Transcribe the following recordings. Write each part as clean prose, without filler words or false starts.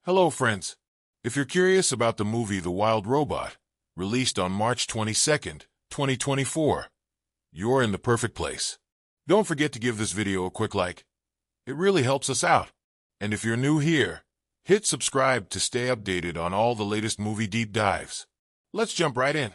Hello, friends. If you're curious about the movie The Wild Robot, released on March 22nd, 2024, you're in the perfect place. Don't forget to give this video a quick like. It really helps us out. And if you're new here, hit subscribe to stay updated on all the latest movie deep dives. Let's jump right in.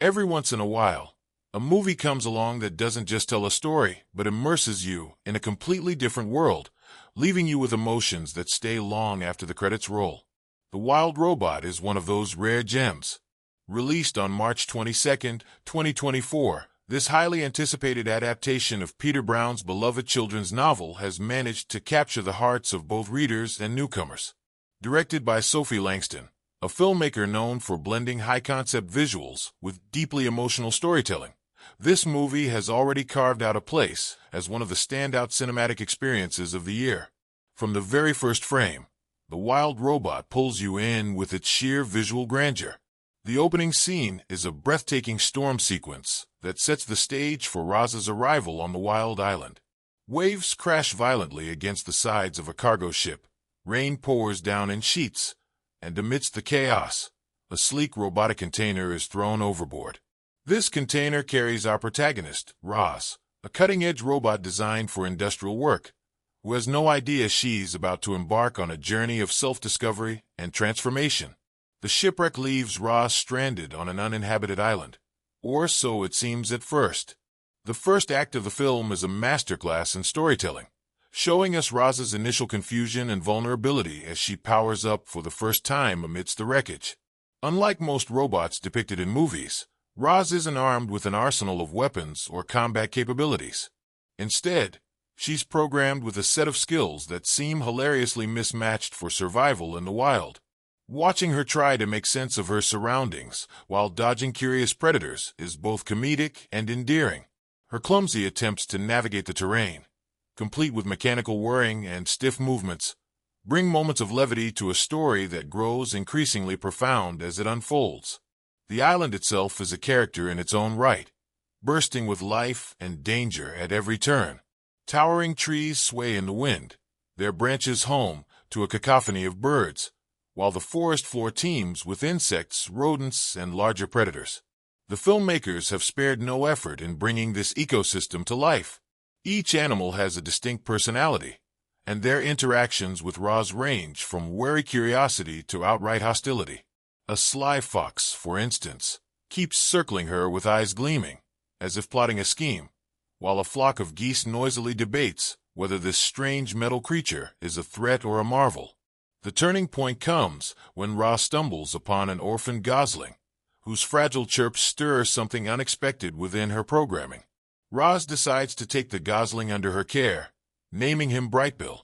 Every once in a while, a movie comes along that doesn't just tell a story, but immerses you in a completely different world, leaving you with emotions that stay long after the credits roll. The Wild Robot is one of those rare gems. Released on March 22nd, 2024, this highly anticipated adaptation of Peter Brown's beloved children's novel has managed to capture the hearts of both readers and newcomers. Directed by Sophie Langston, a filmmaker known for blending high-concept visuals with deeply emotional storytelling, this movie has already carved out a place as one of the standout cinematic experiences of the year. From the very first frame, The Wild Robot pulls you in with its sheer visual grandeur. The opening scene is a breathtaking storm sequence that sets the stage for Roz's arrival on the wild island. Waves crash violently against the sides of a cargo ship, rain pours down in sheets, and amidst the chaos, a sleek robotic container is thrown overboard. This container carries our protagonist, Roz, a cutting-edge robot designed for industrial work, who has no idea she's about to embark on a journey of self-discovery and transformation. The shipwreck leaves Roz stranded on an uninhabited island, or so it seems at first. The first act of the film is a masterclass in storytelling, showing us Roz's initial confusion and vulnerability as she powers up for the first time amidst the wreckage. Unlike most robots depicted in movies, Roz isn't armed with an arsenal of weapons or combat capabilities. Instead, she's programmed with a set of skills that seem hilariously mismatched for survival in the wild. Watching her try to make sense of her surroundings while dodging curious predators is both comedic and endearing. Her clumsy attempts to navigate the terrain, complete with mechanical whirring and stiff movements, bring moments of levity to a story that grows increasingly profound as it unfolds. The island itself is a character in its own right, bursting with life and danger at every turn. Towering trees sway in the wind, their branches home to a cacophony of birds, while the forest floor teems with insects, rodents, and larger predators. The filmmakers have spared no effort in bringing this ecosystem to life. Each animal has a distinct personality, and their interactions with Roz range from wary curiosity to outright hostility. A sly fox, for instance, keeps circling her with eyes gleaming, as if plotting a scheme, while a flock of geese noisily debates whether this strange metal creature is a threat or a marvel. The turning point comes when Roz stumbles upon an orphaned gosling, whose fragile chirps stir something unexpected within her programming. Roz decides to take the gosling under her care, naming him Brightbill.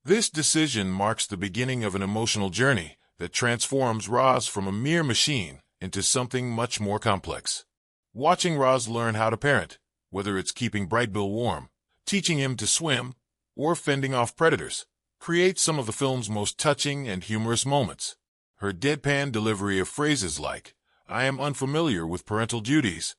This decision marks the beginning of an emotional journey that transforms Roz from a mere machine into something much more complex. Watching Roz learn how to parent, whether it's keeping Brightbill warm, teaching him to swim, or fending off predators, creates some of the film's most touching and humorous moments. Her deadpan delivery of phrases like, "I am unfamiliar with parental duties,"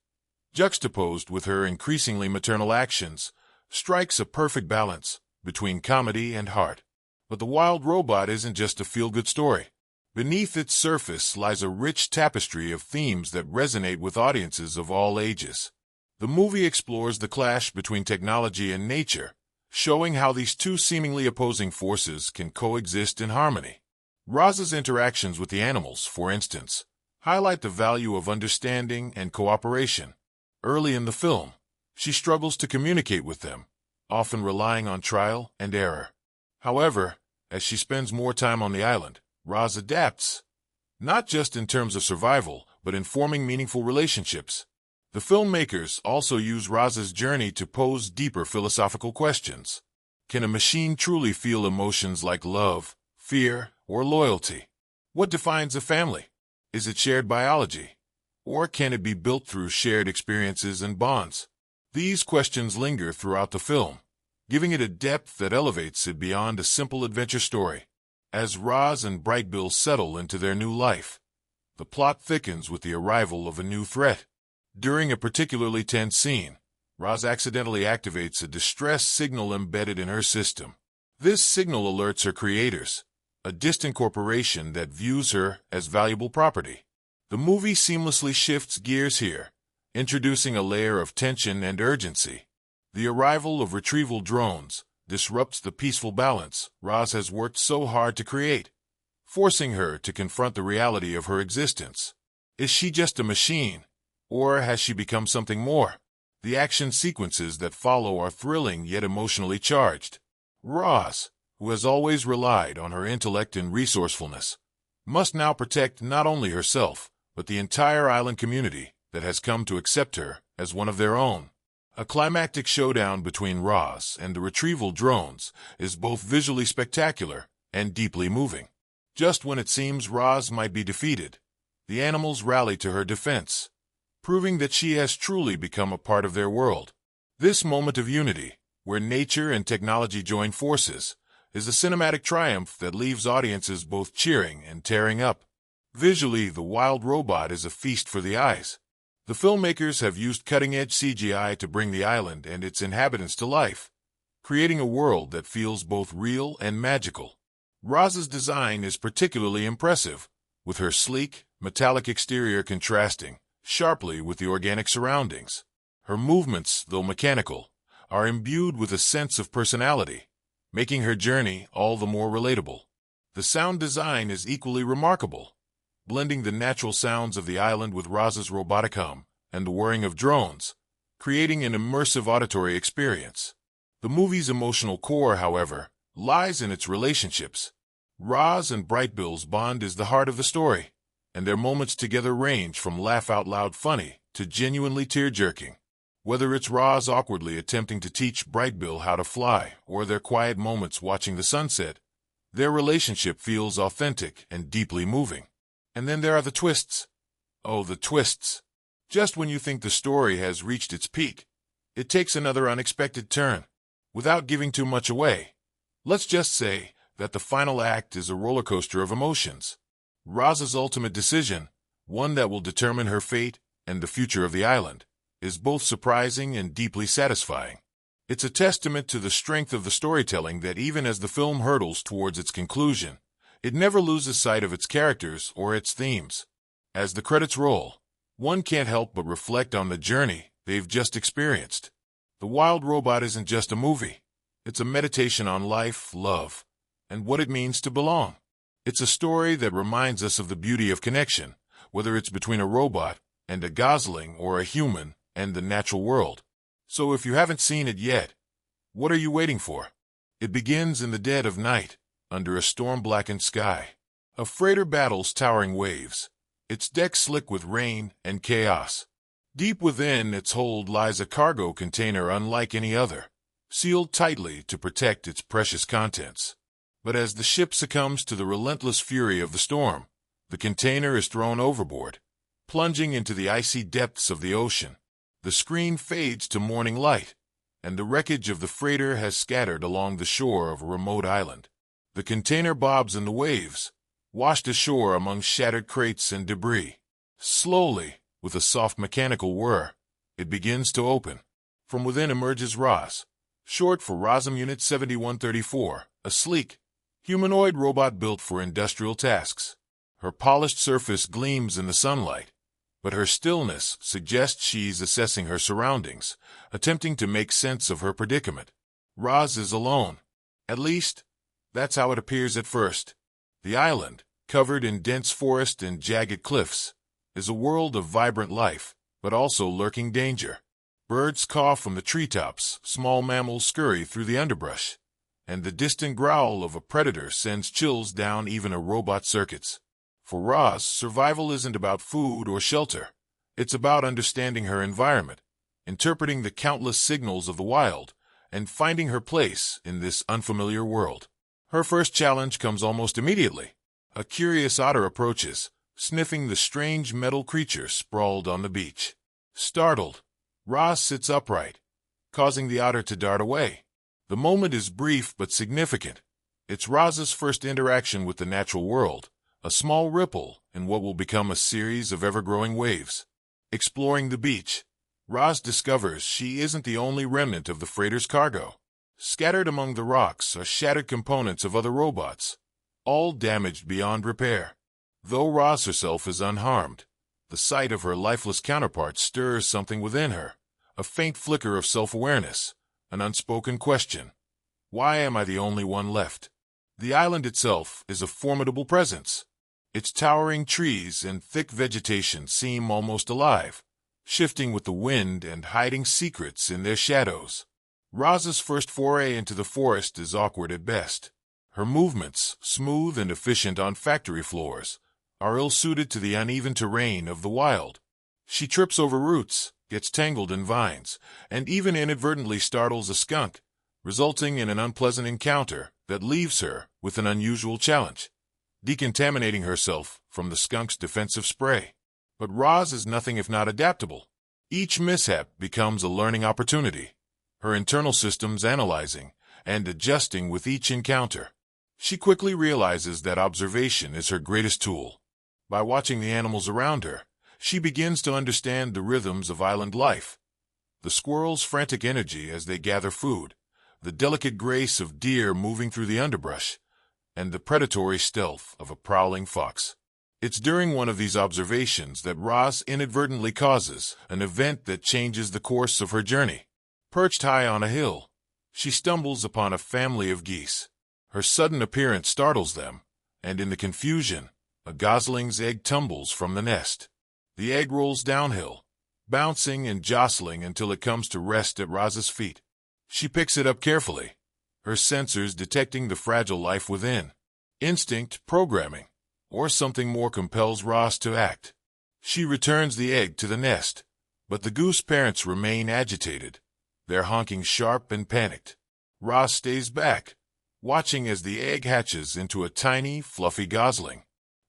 juxtaposed with her increasingly maternal actions, strikes a perfect balance between comedy and heart. But The Wild Robot isn't just a feel-good story. Beneath its surface lies a rich tapestry of themes that resonate with audiences of all ages. The movie explores the clash between technology and nature, showing how these two seemingly opposing forces can coexist in harmony. Roz's interactions with the animals, for instance, highlight the value of understanding and cooperation. Early in the film, she struggles to communicate with them, often relying on trial and error. However, as she spends more time on the island, Roz adapts, not just in terms of survival, but in forming meaningful relationships. The filmmakers also use Roz's journey to pose deeper philosophical questions. Can a machine truly feel emotions like love, fear, or loyalty? What defines a family? Is it shared biology? Or can it be built through shared experiences and bonds? These questions linger throughout the film, giving it a depth that elevates it beyond a simple adventure story. As Roz and Brightbill settle into their new life, the plot thickens with the arrival of a new threat. During a particularly tense scene, Roz accidentally activates a distress signal embedded in her system. This signal alerts her creators, a distant corporation that views her as valuable property. The movie seamlessly shifts gears here, introducing a layer of tension and urgency. The arrival of retrieval drones disrupts the peaceful balance Roz has worked so hard to create, forcing her to confront the reality of her existence. Is she just a machine, or has she become something more? The action sequences that follow are thrilling yet emotionally charged. Roz, who has always relied on her intellect and resourcefulness, must now protect not only herself, but the entire island community that has come to accept her as one of their own. A climactic showdown between Roz and the retrieval drones is both visually spectacular and deeply moving. Just when it seems Roz might be defeated, the animals rally to her defense, proving that she has truly become a part of their world. This moment of unity, where nature and technology join forces, is a cinematic triumph that leaves audiences both cheering and tearing up. Visually, The Wild Robot is a feast for the eyes. The filmmakers have used cutting-edge CGI to bring the island and its inhabitants to life, creating a world that feels both real and magical. Roz's design is particularly impressive, with her sleek, metallic exterior contrasting sharply with the organic surroundings. Her movements, though mechanical, are imbued with a sense of personality, making her journey all the more relatable. The sound design is equally remarkable, blending the natural sounds of the island with Roz's robotic hum and the whirring of drones, creating an immersive auditory experience. The movie's emotional core, however, lies in its relationships. Roz and Brightbill's bond is the heart of the story, and their moments together range from laugh-out-loud funny to genuinely tear-jerking. Whether it's Roz awkwardly attempting to teach Brightbill how to fly or their quiet moments watching the sunset, their relationship feels authentic and deeply moving. And then there are the twists. Oh, the twists. Just when you think the story has reached its peak, it takes another unexpected turn. Without giving too much away, let's just say that the final act is a roller coaster of emotions. Roz's ultimate decision, one that will determine her fate and the future of the island, is both surprising and deeply satisfying. It's a testament to the strength of the storytelling that even as the film hurtles towards its conclusion, it never loses sight of its characters or its themes. As the credits roll, one can't help but reflect on the journey they've just experienced. The Wild Robot isn't just a movie. It's a meditation on life, love, and what it means to belong. It's a story that reminds us of the beauty of connection, whether it's between a robot and a gosling or a human and the natural world. So if you haven't seen it yet, what are you waiting for? It begins in the dead of night, under a storm-blackened sky. A freighter battles towering waves, its deck slick with rain and chaos. Deep within its hold lies a cargo container unlike any other, sealed tightly to protect its precious contents. But as the ship succumbs to the relentless fury of the storm, the container is thrown overboard, plunging into the icy depths of the ocean. The screen fades to morning light, and the wreckage of the freighter has scattered along the shore of a remote island. The container bobs in the waves, washed ashore among shattered crates and debris. Slowly, with a soft mechanical whir, it begins to open. From within emerges Roz, short for Rosm Unit 7134, a sleek, humanoid robot built for industrial tasks. Her polished surface gleams in the sunlight, but her stillness suggests she's assessing her surroundings, attempting to make sense of her predicament. Roz is alone. At least, that's how it appears at first. The island, covered in dense forest and jagged cliffs, is a world of vibrant life, but also lurking danger. Birds caw from the treetops, small mammals scurry through the underbrush, and the distant growl of a predator sends chills down even a robot's circuits. For Roz, survival isn't about food or shelter. It's about understanding her environment, interpreting the countless signals of the wild, and finding her place in this unfamiliar world. Her first challenge comes almost immediately. A curious otter approaches, sniffing the strange metal creature sprawled on the beach. Startled, Roz sits upright, causing the otter to dart away. The moment is brief but significant. It's Roz's first interaction with the natural world, a small ripple in what will become a series of ever-growing waves. Exploring the beach, Roz discovers she isn't the only remnant of the freighter's cargo. Scattered among the rocks are shattered components of other robots, all damaged beyond repair. Though Roz herself is unharmed, the sight of her lifeless counterpart stirs something within her, a faint flicker of self-awareness, an unspoken question. Why am I the only one left? The island itself is a formidable presence. Its towering trees and thick vegetation seem almost alive, shifting with the wind and hiding secrets in their shadows. Roz's first foray into the forest is awkward at best. Her movements, smooth and efficient on factory floors, are ill-suited to the uneven terrain of the wild. She trips over roots, gets tangled in vines, and even inadvertently startles a skunk, resulting in an unpleasant encounter that leaves her with an unusual challenge, decontaminating herself from the skunk's defensive spray. But Roz is nothing if not adaptable. Each mishap becomes a learning opportunity, her internal systems analyzing and adjusting with each encounter. She quickly realizes that observation is her greatest tool. By watching the animals around her, she begins to understand the rhythms of island life. The squirrels' frantic energy as they gather food, the delicate grace of deer moving through the underbrush, and the predatory stealth of a prowling fox. It's during one of these observations that Roz inadvertently causes an event that changes the course of her journey. Perched high on a hill, she stumbles upon a family of geese. Her sudden appearance startles them, and in the confusion, a gosling's egg tumbles from the nest. The egg rolls downhill, bouncing and jostling until it comes to rest at Roz's feet. She picks it up carefully, her sensors detecting the fragile life within. Instinct, programming, or something more compels Roz to act. She returns the egg to the nest, but the goose parents remain agitated, their honking sharp and panicked. Roz stays back, watching as the egg hatches into a tiny, fluffy gosling.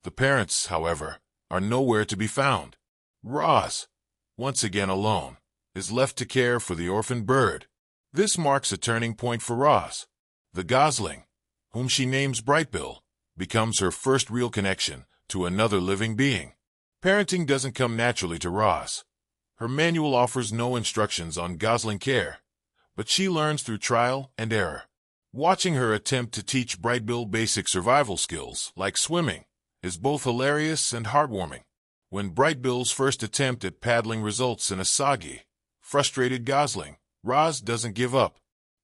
The parents, however, are nowhere to be found. Roz, once again alone, is left to care for the orphaned bird. This marks a turning point for Roz. The gosling, whom she names Brightbill, becomes her first real connection to another living being. Parenting doesn't come naturally to Roz. Her manual offers no instructions on gosling care, but she learns through trial and error. Watching her attempt to teach Brightbill basic survival skills, like swimming, is both hilarious and heartwarming. When Brightbill's first attempt at paddling results in a soggy, frustrated gosling, Roz doesn't give up.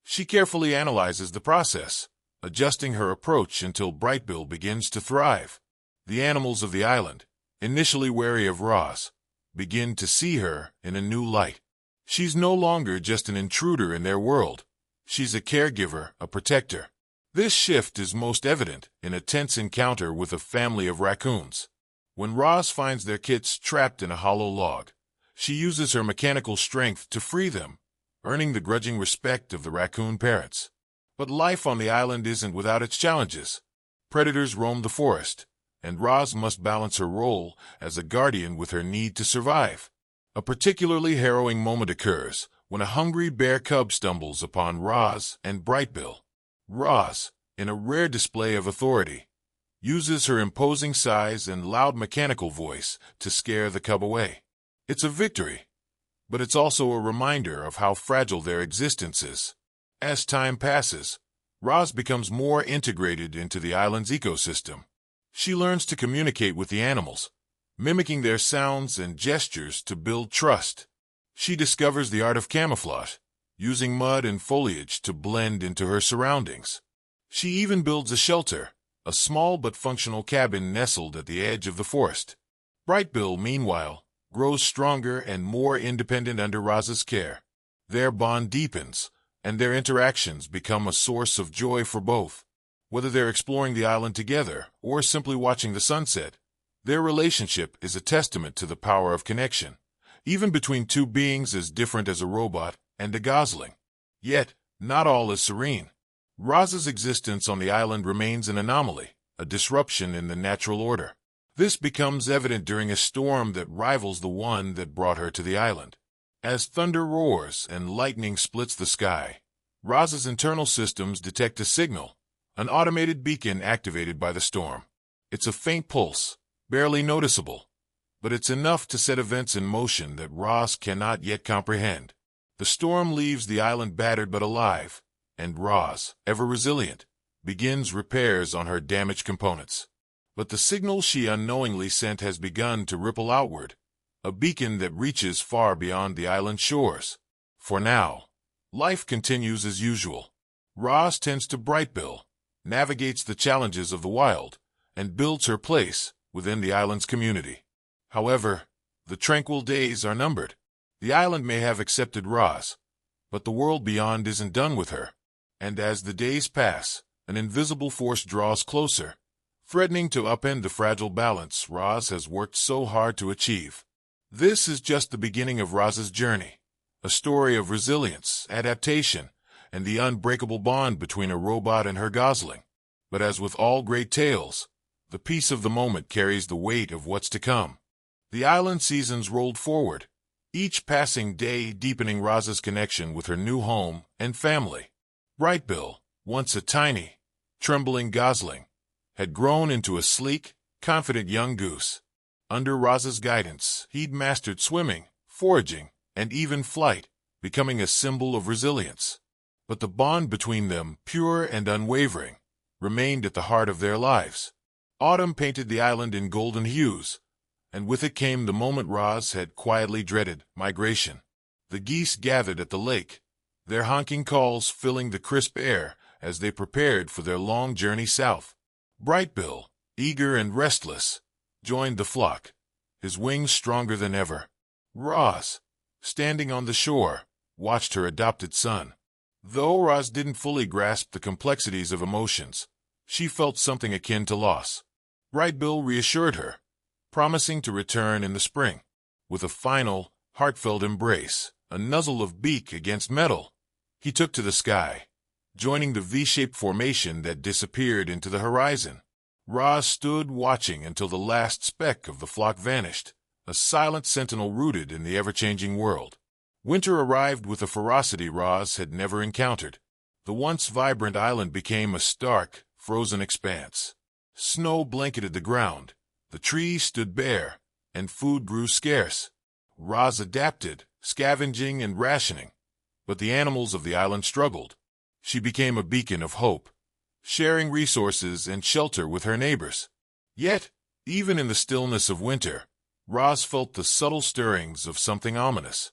She carefully analyzes the process, adjusting her approach until Brightbill begins to thrive. The animals of the island, initially wary of Roz, begin to see her in a new light. She's no longer just an intruder in their world. She's a caregiver, a protector. This shift is most evident in a tense encounter with a family of raccoons. When Roz finds their kits trapped in a hollow log, she uses her mechanical strength to free them, earning the grudging respect of the raccoon parents. But life on the island isn't without its challenges. Predators roam the forest, and Roz must balance her role as a guardian with her need to survive. A particularly harrowing moment occurs when a hungry bear cub stumbles upon Roz and Brightbill. Roz, in a rare display of authority, uses her imposing size and loud mechanical voice to scare the cub away. It's a victory, but it's also a reminder of how fragile their existence is. As time passes, Roz becomes more integrated into the island's ecosystem. She learns to communicate with the animals, mimicking their sounds and gestures to build trust. She discovers the art of camouflage, using mud and foliage to blend into her surroundings. She even builds a shelter, a small but functional cabin nestled at the edge of the forest. Brightbill, meanwhile, grows stronger and more independent under Roz's care. Their bond deepens, and their interactions become a source of joy for both. Whether they're exploring the island together or simply watching the sunset, their relationship is a testament to the power of connection, even between two beings as different as a robot and a gosling. Yet, not all is serene. Roz's existence on the island remains an anomaly, a disruption in the natural order. This becomes evident during a storm that rivals the one that brought her to the island. As thunder roars and lightning splits the sky, Roz's internal systems detect a signal, an automated beacon activated by the storm. It's a faint pulse, barely noticeable, but it's enough to set events in motion that Roz cannot yet comprehend. The storm leaves the island battered but alive, and Roz, ever resilient, begins repairs on her damaged components. But the signal she unknowingly sent has begun to ripple outward, a beacon that reaches far beyond the island shores. For now, life continues as usual. Roz tends to Brightbill, navigates the challenges of the wild, and builds her place within the island's community. However, the tranquil days are numbered. The island may have accepted Roz, but the world beyond isn't done with her. And as the days pass, an invisible force draws closer, threatening to upend the fragile balance Roz has worked so hard to achieve. This is just the beginning of Roz's journey, a story of resilience, adaptation, and the unbreakable bond between a robot and her gosling. But as with all great tales, the peace of the moment carries the weight of what's to come. The island seasons rolled forward, each passing day deepening Roz's connection with her new home and family. Brightbill, once a tiny, trembling gosling, had grown into a sleek, confident young goose. Under Roz's guidance, he'd mastered swimming, foraging, and even flight, becoming a symbol of resilience. But the bond between them, pure and unwavering, remained at the heart of their lives. Autumn painted the island in golden hues, and with it came the moment Roz had quietly dreaded, migration. The geese gathered at the lake, their honking calls filling the crisp air as they prepared for their long journey south. Brightbill, eager and restless, joined the flock, his wings stronger than ever. Roz, standing on the shore, watched her adopted son. Though Roz didn't fully grasp the complexities of emotions, she felt something akin to loss. Brightbill reassured her, promising to return in the spring. With a final, heartfelt embrace, a nuzzle of beak against metal, he took to the sky, joining the V-shaped formation that disappeared into the horizon. Roz stood watching until the last speck of the flock vanished, a silent sentinel rooted in the ever-changing world. Winter arrived with a ferocity Roz had never encountered. The once vibrant island became a stark, frozen expanse. Snow blanketed the ground, the trees stood bare, and food grew scarce. Roz adapted, scavenging and rationing, but the animals of the island struggled. She became a beacon of hope, sharing resources and shelter with her neighbors. Yet, even in the stillness of winter, Roz felt the subtle stirrings of something ominous.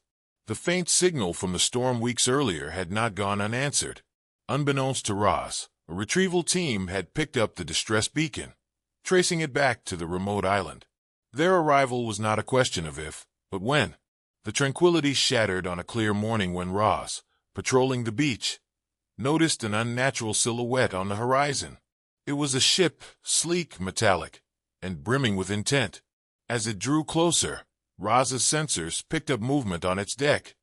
The faint signal from the storm weeks earlier had not gone unanswered. Unbeknownst to Roz, a retrieval team had picked up the distress beacon, tracing it back to the remote island. Their arrival was not a question of if, but when. The tranquility shattered on a clear morning when Roz, patrolling the beach, noticed an unnatural silhouette on the horizon. It was a ship, sleek, metallic, and brimming with intent. As it drew closer, Roz's sensors picked up movement on its deck.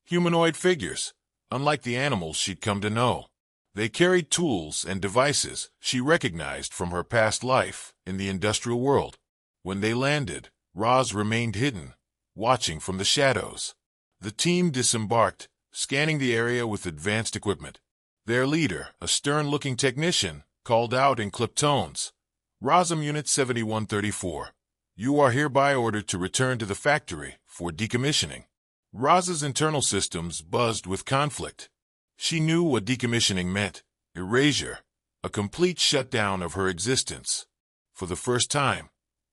Humanoid figures, unlike the animals she'd come to know. They carried tools and devices she recognized from her past life in the industrial world. When they landed, Roz remained hidden, watching from the shadows. The team disembarked, scanning the area with advanced equipment. Their leader, a stern-looking technician, called out in clipped tones, "Rosum Unit 7134. You are hereby ordered to return to the factory for decommissioning." Roz's internal systems buzzed with conflict. She knew what decommissioning meant: erasure, a complete shutdown of her existence. For the first time,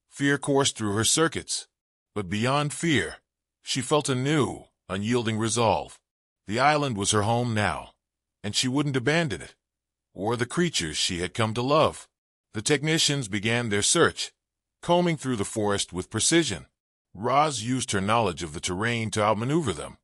fear coursed through her circuits. But beyond fear, she felt a new, unyielding resolve. The island was her home now, and she wouldn't abandon it, or the creatures she had come to love. The technicians began their search, combing through the forest with precision. Roz used her knowledge of the terrain to outmaneuver them,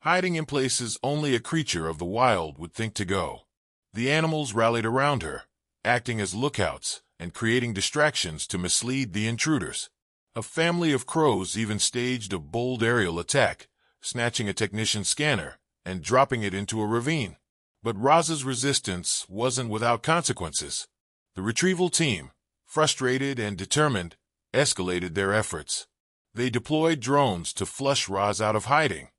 hiding in places only a creature of the wild would think to go. The animals rallied around her, acting as lookouts and creating distractions to mislead the intruders. A family of crows even staged a bold aerial attack, snatching a technician's scanner and dropping it into a ravine. But Roz's resistance wasn't without consequences. The retrieval team, frustrated and determined, escalated their efforts. They deployed drones to flush Roz out of hiding,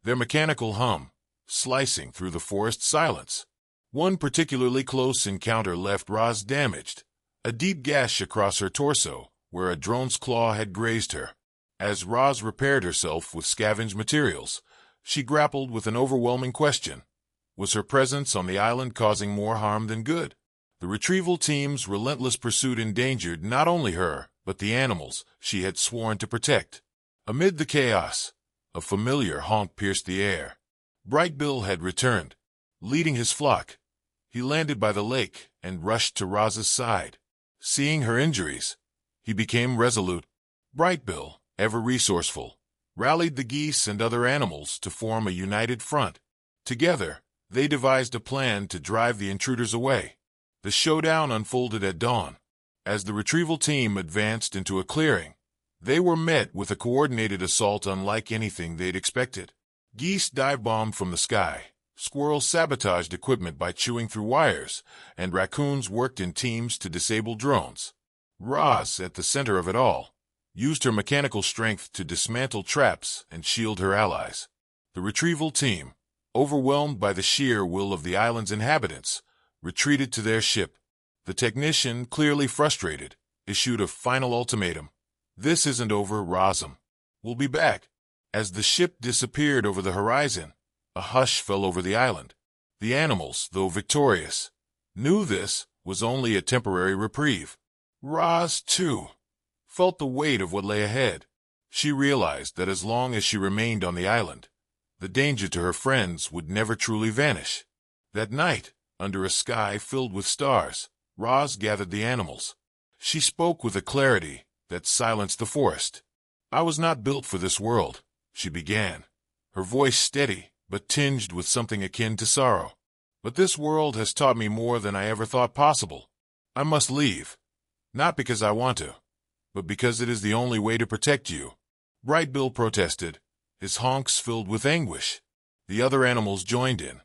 their mechanical hum slicing through the forest silence. One particularly close encounter left Roz damaged, a deep gash across her torso where a drone's claw had grazed her. As Roz repaired herself with scavenged materials, she grappled with an overwhelming question. Was her presence on the island causing more harm than good? The retrieval team's relentless pursuit endangered not only her, but the animals she had sworn to protect. Amid the chaos, a familiar honk pierced the air. Brightbill had returned, leading his flock. He landed by the lake and rushed to Roz's side. Seeing her injuries, he became resolute. Brightbill, ever resourceful, rallied the geese and other animals to form a united front. Together, they devised a plan to drive the intruders away. The showdown unfolded at dawn. As the retrieval team advanced into a clearing, they were met with a coordinated assault unlike anything they'd expected. Geese dive-bombed from the sky, squirrels sabotaged equipment by chewing through wires, and raccoons worked in teams to disable drones. Roz, at the center of it all, used her mechanical strength to dismantle traps and shield her allies. The retrieval team, overwhelmed by the sheer will of the island's inhabitants, retreated to their ship. The technician, clearly frustrated, issued a final ultimatum. "This isn't over, Rozum. We'll be back." As the ship disappeared over the horizon, a hush fell over the island. The animals, though victorious, knew this was only a temporary reprieve. Roz, too, felt the weight of what lay ahead. She realized that as long as she remained on the island, the danger to her friends would never truly vanish. That night, under a sky filled with stars, Roz gathered the animals. She spoke with a clarity that silenced the forest. "I was not built for this world," she began, her voice steady but tinged with something akin to sorrow. "But this world has taught me more than I ever thought possible. I must leave, not because I want to, but because it is the only way to protect you." Brightbill protested, his honks filled with anguish. The other animals joined in,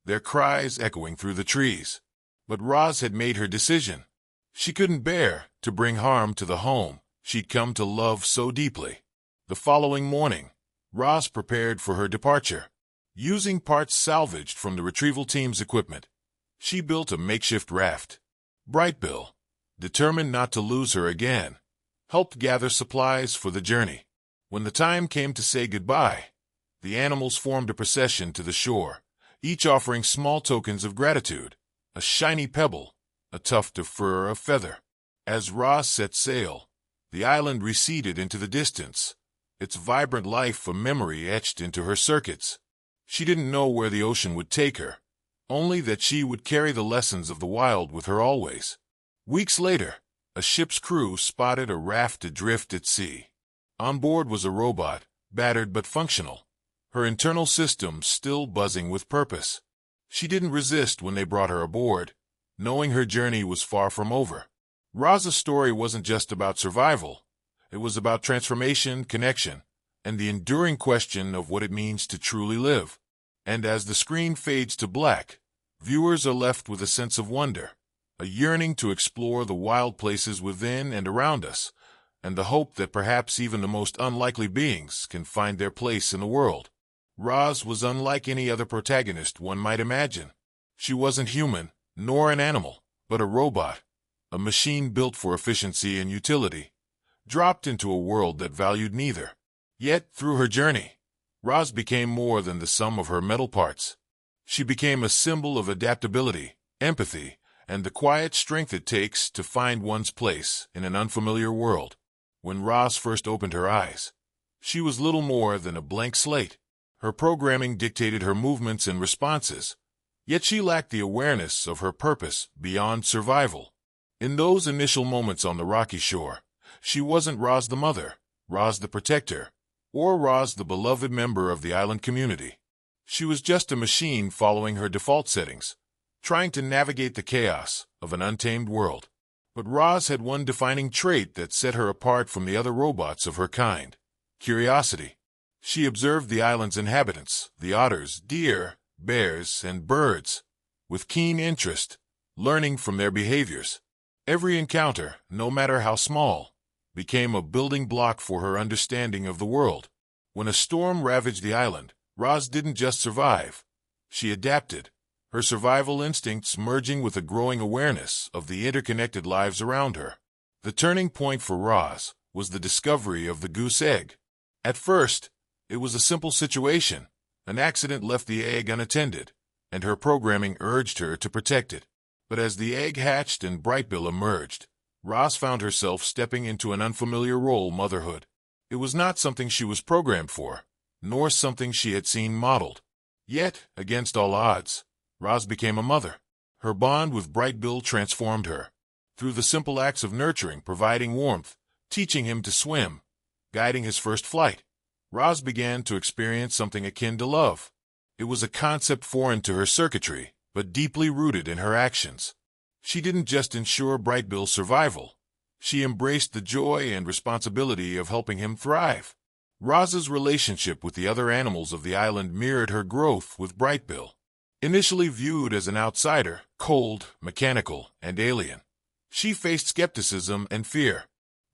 their cries echoing through the trees. But Roz had made her decision. She couldn't bear to bring harm to the home she'd come to love so deeply. The following morning, Roz prepared for her departure. Using parts salvaged from the retrieval team's equipment, she built a makeshift raft. Brightbill, determined not to lose her again, helped gather supplies for the journey. When the time came to say goodbye, the animals formed a procession to the shore, each offering small tokens of gratitude, a shiny pebble, a tuft of fur or a feather. As Roz set sail, the island receded into the distance, its vibrant life a memory etched into her circuits. She didn't know where the ocean would take her, only that she would carry the lessons of the wild with her always. Weeks later, a ship's crew spotted a raft adrift at sea. On board was a robot, battered but functional, her internal systems still buzzing with purpose. She didn't resist when they brought her aboard, knowing her journey was far from over. Roz's story wasn't just about survival. It was about transformation, connection, and the enduring question of what it means to truly live. And as the screen fades to black, viewers are left with a sense of wonder, a yearning to explore the wild places within and around us, and the hope that perhaps even the most unlikely beings can find their place in the world. Roz was unlike any other protagonist one might imagine. She wasn't human, nor an animal, but a robot, a machine built for efficiency and utility, dropped into a world that valued neither. Yet, through her journey, Roz became more than the sum of her metal parts. She became a symbol of adaptability, empathy, and the quiet strength it takes to find one's place in an unfamiliar world. When Roz first opened her eyes, she was little more than a blank slate. Her programming dictated her movements and responses, yet she lacked the awareness of her purpose beyond survival. In those initial moments on the rocky shore, she wasn't Roz the mother, Roz the protector, or Roz the beloved member of the island community. She was just a machine following her default settings, trying to navigate the chaos of an untamed world. But Roz had one defining trait that set her apart from the other robots of her kind: curiosity. She observed the island's inhabitants, the otters, deer, bears, and birds, with keen interest, learning from their behaviors. Every encounter, no matter how small, became a building block for her understanding of the world. When a storm ravaged the island, Roz didn't just survive. She adapted, her survival instincts merging with a growing awareness of the interconnected lives around her. The turning point for Roz was the discovery of the goose egg. At first, it was a simple situation. An accident left the egg unattended, and her programming urged her to protect it. But as the egg hatched and Brightbill emerged, Roz found herself stepping into an unfamiliar role: motherhood. It was not something she was programmed for, nor something she had seen modeled. Yet, against all odds, Roz became a mother. Her bond with Brightbill transformed her. Through the simple acts of nurturing, providing warmth, teaching him to swim, guiding his first flight, Roz began to experience something akin to love. It was a concept foreign to her circuitry, but deeply rooted in her actions. She didn't just ensure Brightbill's survival. She embraced the joy and responsibility of helping him thrive. Roz's relationship with the other animals of the island mirrored her growth with Brightbill. Initially viewed as an outsider, cold, mechanical, and alien, she faced skepticism and fear.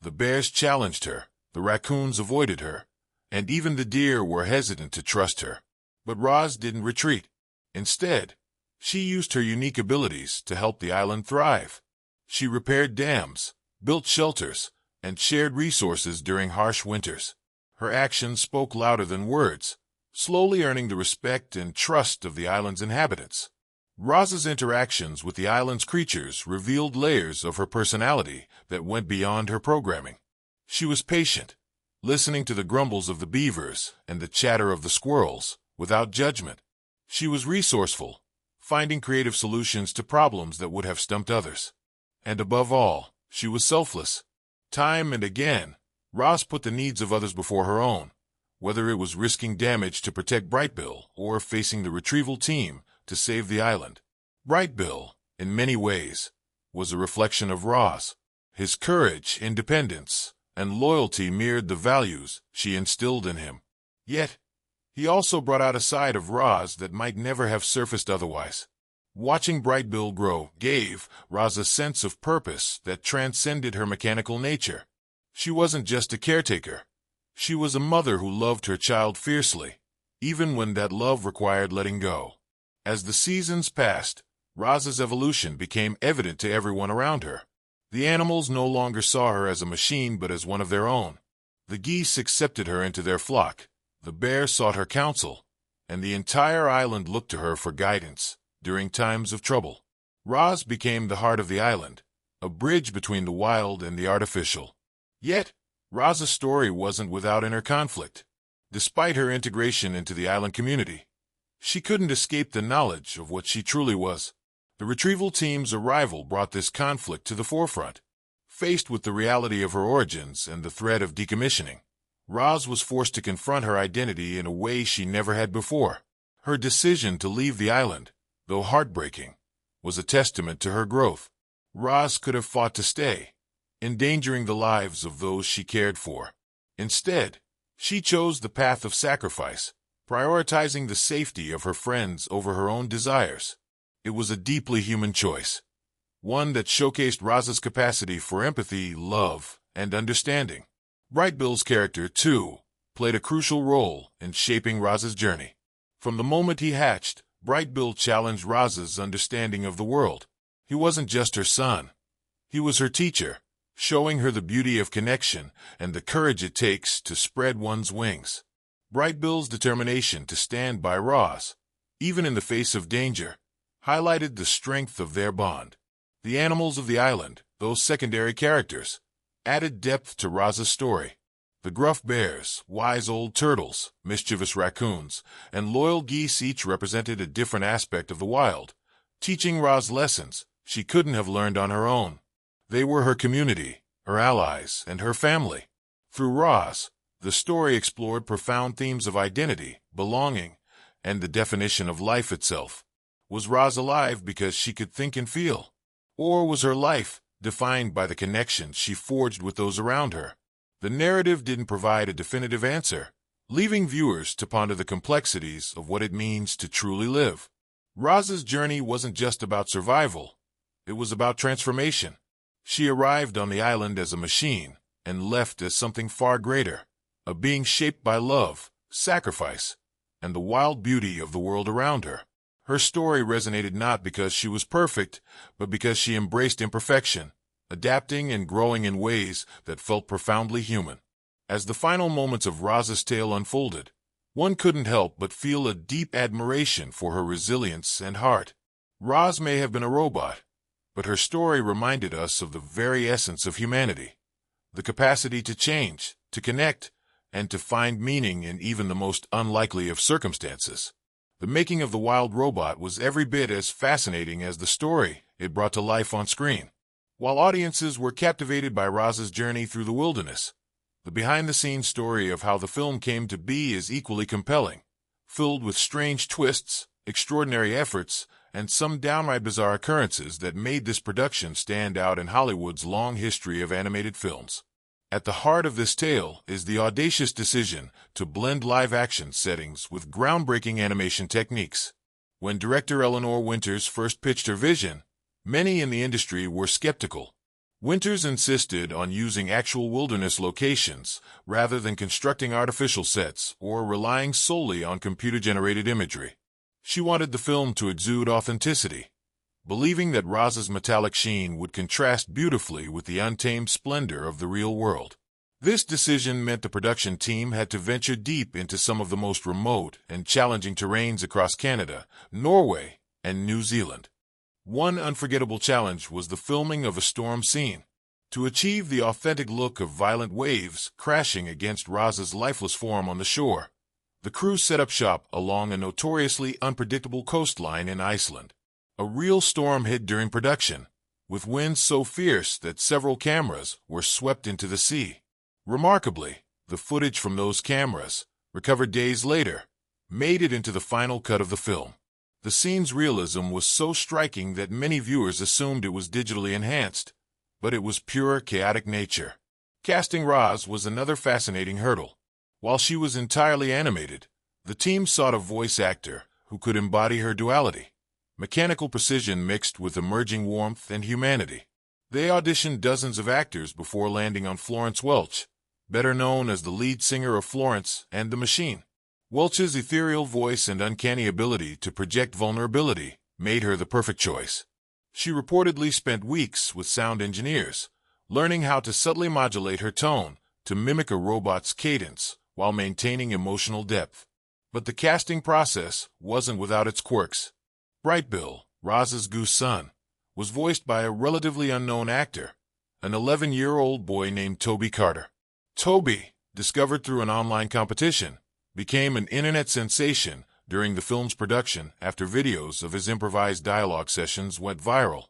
The bears challenged her, the raccoons avoided her, and even the deer were hesitant to trust her. But Roz didn't retreat. Instead, she used her unique abilities to help the island thrive. She repaired dams, built shelters, and shared resources during harsh winters. Her actions spoke louder than words, slowly earning the respect and trust of the island's inhabitants. Roz's interactions with the island's creatures revealed layers of her personality that went beyond her programming. She was patient, listening to the grumbles of the beavers and the chatter of the squirrels without judgment. She was resourceful, finding creative solutions to problems that would have stumped others. And above all, she was selfless. Time and again, Roz put the needs of others before her own, whether it was risking damage to protect Brightbill or facing the retrieval team to save the island. Brightbill, in many ways, was a reflection of Roz. His courage, independence, and loyalty mirrored the values she instilled in him. Yet, he also brought out a side of Roz that might never have surfaced otherwise. Watching Brightbill grow gave Roz a sense of purpose that transcended her mechanical nature. She wasn't just a caretaker. She was a mother who loved her child fiercely, even when that love required letting go. As the seasons passed, Roz's evolution became evident to everyone around her. The animals no longer saw her as a machine but as one of their own. The geese accepted her into their flock, the bears sought her counsel, and the entire island looked to her for guidance during times of trouble. Roz became the heart of the island, a bridge between the wild and the artificial. Yet, Roz's story wasn't without inner conflict. Despite her integration into the island community, she couldn't escape the knowledge of what she truly was. The retrieval team's arrival brought this conflict to the forefront. Faced with the reality of her origins and the threat of decommissioning, Roz was forced to confront her identity in a way she never had before. Her decision to leave the island, though heartbreaking, was a testament to her growth. Roz could have fought to stay, endangering the lives of those she cared for. Instead, she chose the path of sacrifice, prioritizing the safety of her friends over her own desires. It was a deeply human choice, one that showcased Roz's capacity for empathy, love, and understanding. Brightbill's character, too, played a crucial role in shaping Roz's journey. From the moment he hatched, Brightbill challenged Roz's understanding of the world. He wasn't just her son. He was her teacher, showing her the beauty of connection and the courage it takes to spread one's wings. Brightbill's determination to stand by Roz, even in the face of danger, highlighted the strength of their bond. The animals of the island, those secondary characters, added depth to Roz's story. The gruff bears, wise old turtles, mischievous raccoons, and loyal geese each represented a different aspect of the wild, teaching Roz lessons she couldn't have learned on her own. They were her community, her allies, and her family. Through Roz, the story explored profound themes of identity, belonging, and the definition of life itself. Was Roz alive because she could think and feel? Or was her life defined by the connections she forged with those around her? The narrative didn't provide a definitive answer, leaving viewers to ponder the complexities of what it means to truly live. Roz's journey wasn't just about survival. It was about transformation. She arrived on the island as a machine and left as something far greater, a being shaped by love, sacrifice, and the wild beauty of the world around her. Her story resonated not because she was perfect, but because she embraced imperfection, adapting and growing in ways that felt profoundly human. As the final moments of Roz's tale unfolded, one couldn't help but feel a deep admiration for her resilience and heart. Roz may have been a robot, but her story reminded us of the very essence of humanity, the capacity to change, to connect, and to find meaning in even the most unlikely of circumstances. The making of The Wild Robot was every bit as fascinating as the story it brought to life on screen. While audiences were captivated by Roz's journey through the wilderness, the behind-the-scenes story of how the film came to be is equally compelling, filled with strange twists, extraordinary efforts, and some downright bizarre occurrences that made this production stand out in Hollywood's long history of animated films. At the heart of this tale is the audacious decision to blend live-action settings with groundbreaking animation techniques. When director Eleanor Winters first pitched her vision, many in the industry were skeptical. Winters insisted on using actual wilderness locations rather than constructing artificial sets or relying solely on computer-generated imagery. She wanted the film to exude authenticity, believing that Roz's metallic sheen would contrast beautifully with the untamed splendor of the real world. This decision meant the production team had to venture deep into some of the most remote and challenging terrains across Canada, Norway, and New Zealand. One unforgettable challenge was the filming of a storm scene. To achieve the authentic look of violent waves crashing against Roz's lifeless form on the shore, the crew set up shop along a notoriously unpredictable coastline in Iceland. A real storm hit during production, with winds so fierce that several cameras were swept into the sea. Remarkably, the footage from those cameras, recovered days later, made it into the final cut of the film. The scene's realism was so striking that many viewers assumed it was digitally enhanced, but it was pure chaotic nature. Casting Roz was another fascinating hurdle. While she was entirely animated, the team sought a voice actor who could embody her duality, mechanical precision mixed with emerging warmth and humanity. They auditioned dozens of actors before landing on Florence Welch, better known as the lead singer of Florence and the Machine. Welch's ethereal voice and uncanny ability to project vulnerability made her the perfect choice. She reportedly spent weeks with sound engineers, learning how to subtly modulate her tone to mimic a robot's cadence while maintaining emotional depth. But the casting process wasn't without its quirks. Brightbill, Roz's goose son, was voiced by a relatively unknown actor, an 11-year-old boy named Toby Carter. Toby, discovered through an online competition, became an internet sensation during the film's production after videos of his improvised dialogue sessions went viral.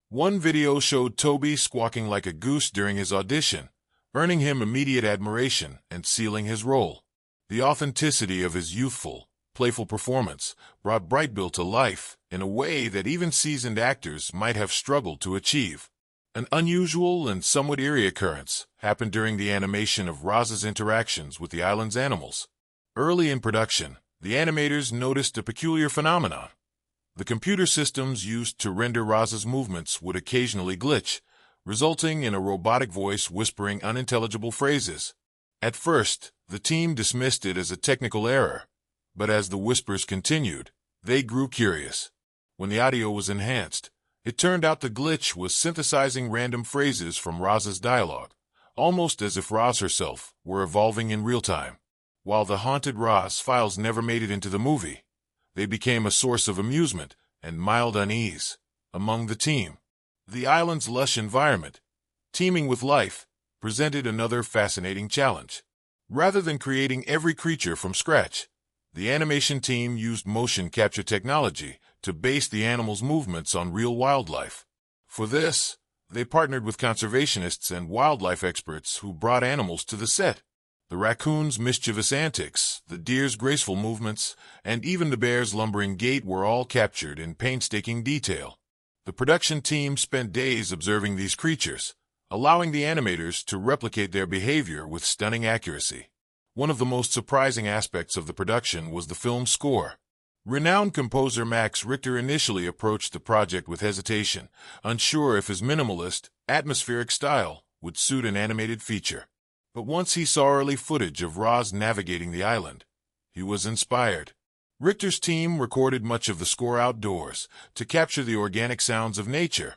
One video showed Toby squawking like a goose during his audition, earning him immediate admiration and sealing his role. The authenticity of his youthful, playful performance brought Brightbill to life in a way that even seasoned actors might have struggled to achieve. An unusual and somewhat eerie occurrence happened during the animation of Roz's interactions with the island's animals. Early in production, the animators noticed a peculiar phenomenon. The computer systems used to render Roz's movements would occasionally glitch, resulting in a robotic voice whispering unintelligible phrases. At first, the team dismissed it as a technical error, but as the whispers continued, they grew curious. When the audio was enhanced, it turned out the glitch was synthesizing random phrases from Roz's dialogue, almost as if Roz herself were evolving in real time. While the haunted Roz files never made it into the movie, they became a source of amusement and mild unease among the team. The island's lush environment, teeming with life, presented another fascinating challenge. Rather than creating every creature from scratch, the animation team used motion capture technology to base the animals' movements on real wildlife. For this, they partnered with conservationists and wildlife experts who brought animals to the set. The raccoon's mischievous antics, the deer's graceful movements, and even the bear's lumbering gait were all captured in painstaking detail. The production team spent days observing these creatures, allowing the animators to replicate their behavior with stunning accuracy. One of the most surprising aspects of the production was the film's score. Renowned composer Max Richter initially approached the project with hesitation, unsure if his minimalist, atmospheric style would suit an animated feature. But once he saw early footage of Roz navigating the island, he was inspired. Richter's team recorded much of the score outdoors to capture the organic sounds of nature,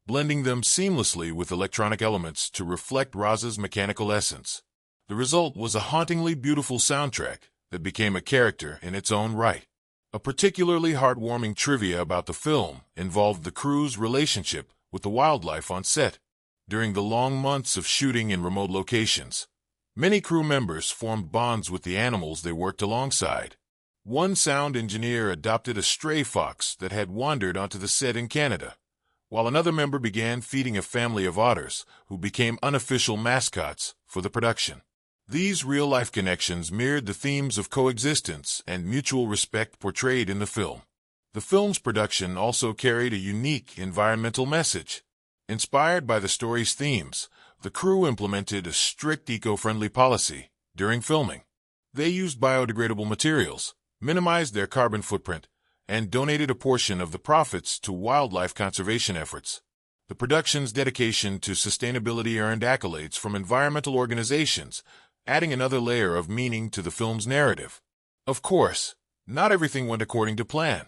blending them seamlessly with electronic elements to reflect Roz's mechanical essence. The result was a hauntingly beautiful soundtrack that became a character in its own right. A particularly heartwarming trivia about the film involved the crew's relationship with the wildlife on set. During the long months of shooting in remote locations, many crew members formed bonds with the animals they worked alongside. One sound engineer adopted a stray fox that had wandered onto the set in Canada, while another member began feeding a family of otters who became unofficial mascots for the production. These real-life connections mirrored the themes of coexistence and mutual respect portrayed in the film. The film's production also carried a unique environmental message. Inspired by the story's themes, the crew implemented a strict eco-friendly policy during filming. They used biodegradable materials, minimized their carbon footprint, and donated a portion of the profits to wildlife conservation efforts. The production's dedication to sustainability earned accolades from environmental organizations, adding another layer of meaning to the film's narrative. Of course, not everything went according to plan.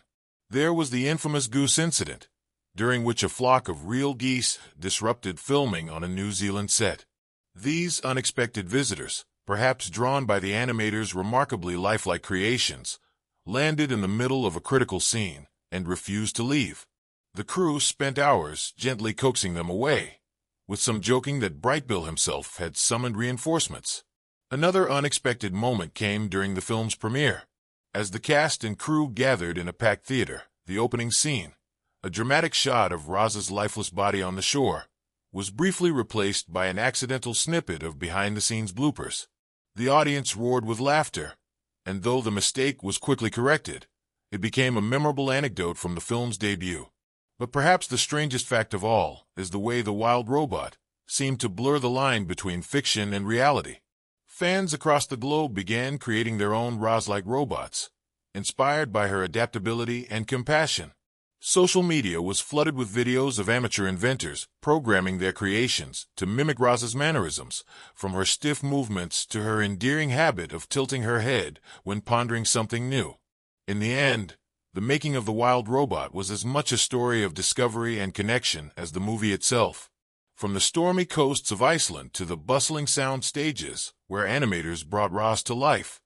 There was the infamous goose incident, during which a flock of real geese disrupted filming on a New Zealand set. These unexpected visitors, perhaps drawn by the animator's remarkably lifelike creations, landed in the middle of a critical scene and refused to leave. The crew spent hours gently coaxing them away, with some joking that Brightbill himself had summoned reinforcements. Another unexpected moment came during the film's premiere. As the cast and crew gathered in a packed theater, the opening scene, a dramatic shot of Roz's lifeless body on the shore, was briefly replaced by an accidental snippet of behind-the-scenes bloopers. The audience roared with laughter, and though the mistake was quickly corrected, it became a memorable anecdote from the film's debut. But perhaps the strangest fact of all is the way the wild robot seemed to blur the line between fiction and reality. Fans across the globe began creating their own Roz-like robots, inspired by her adaptability and compassion. Social media was flooded with videos of amateur inventors programming their creations to mimic Roz's mannerisms, from her stiff movements to her endearing habit of tilting her head when pondering something new. In the end, the making of the wild robot was as much a story of discovery and connection as the movie itself. From the stormy coasts of Iceland to the bustling sound stages where animators brought Roz to life,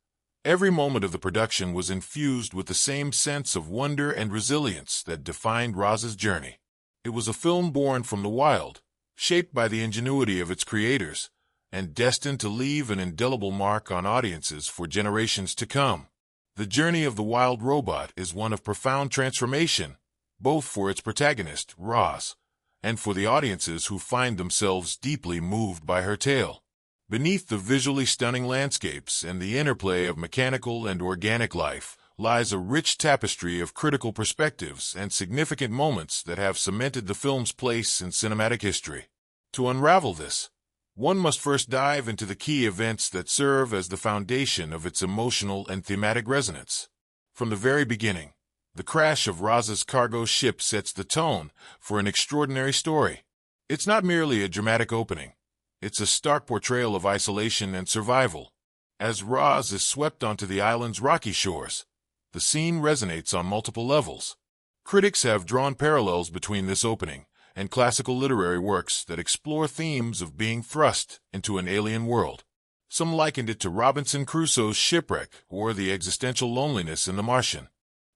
every moment of the production was infused with the same sense of wonder and resilience that defined Roz's journey. It was a film born from the wild, shaped by the ingenuity of its creators, and destined to leave an indelible mark on audiences for generations to come. The journey of the wild robot is one of profound transformation, both for its protagonist, Roz, and for the audiences who find themselves deeply moved by her tale. Beneath the visually stunning landscapes and the interplay of mechanical and organic life lies a rich tapestry of critical perspectives and significant moments that have cemented the film's place in cinematic history. To unravel this, one must first dive into the key events that serve as the foundation of its emotional and thematic resonance. From the very beginning, the crash of Roz's cargo ship sets the tone for an extraordinary story. It's not merely a dramatic opening. It's a stark portrayal of isolation and survival. As Roz is swept onto the island's rocky shores, the scene resonates on multiple levels. Critics have drawn parallels between this opening and classical literary works that explore themes of being thrust into an alien world. Some likened it to Robinson Crusoe's shipwreck or the existential loneliness in The Martian.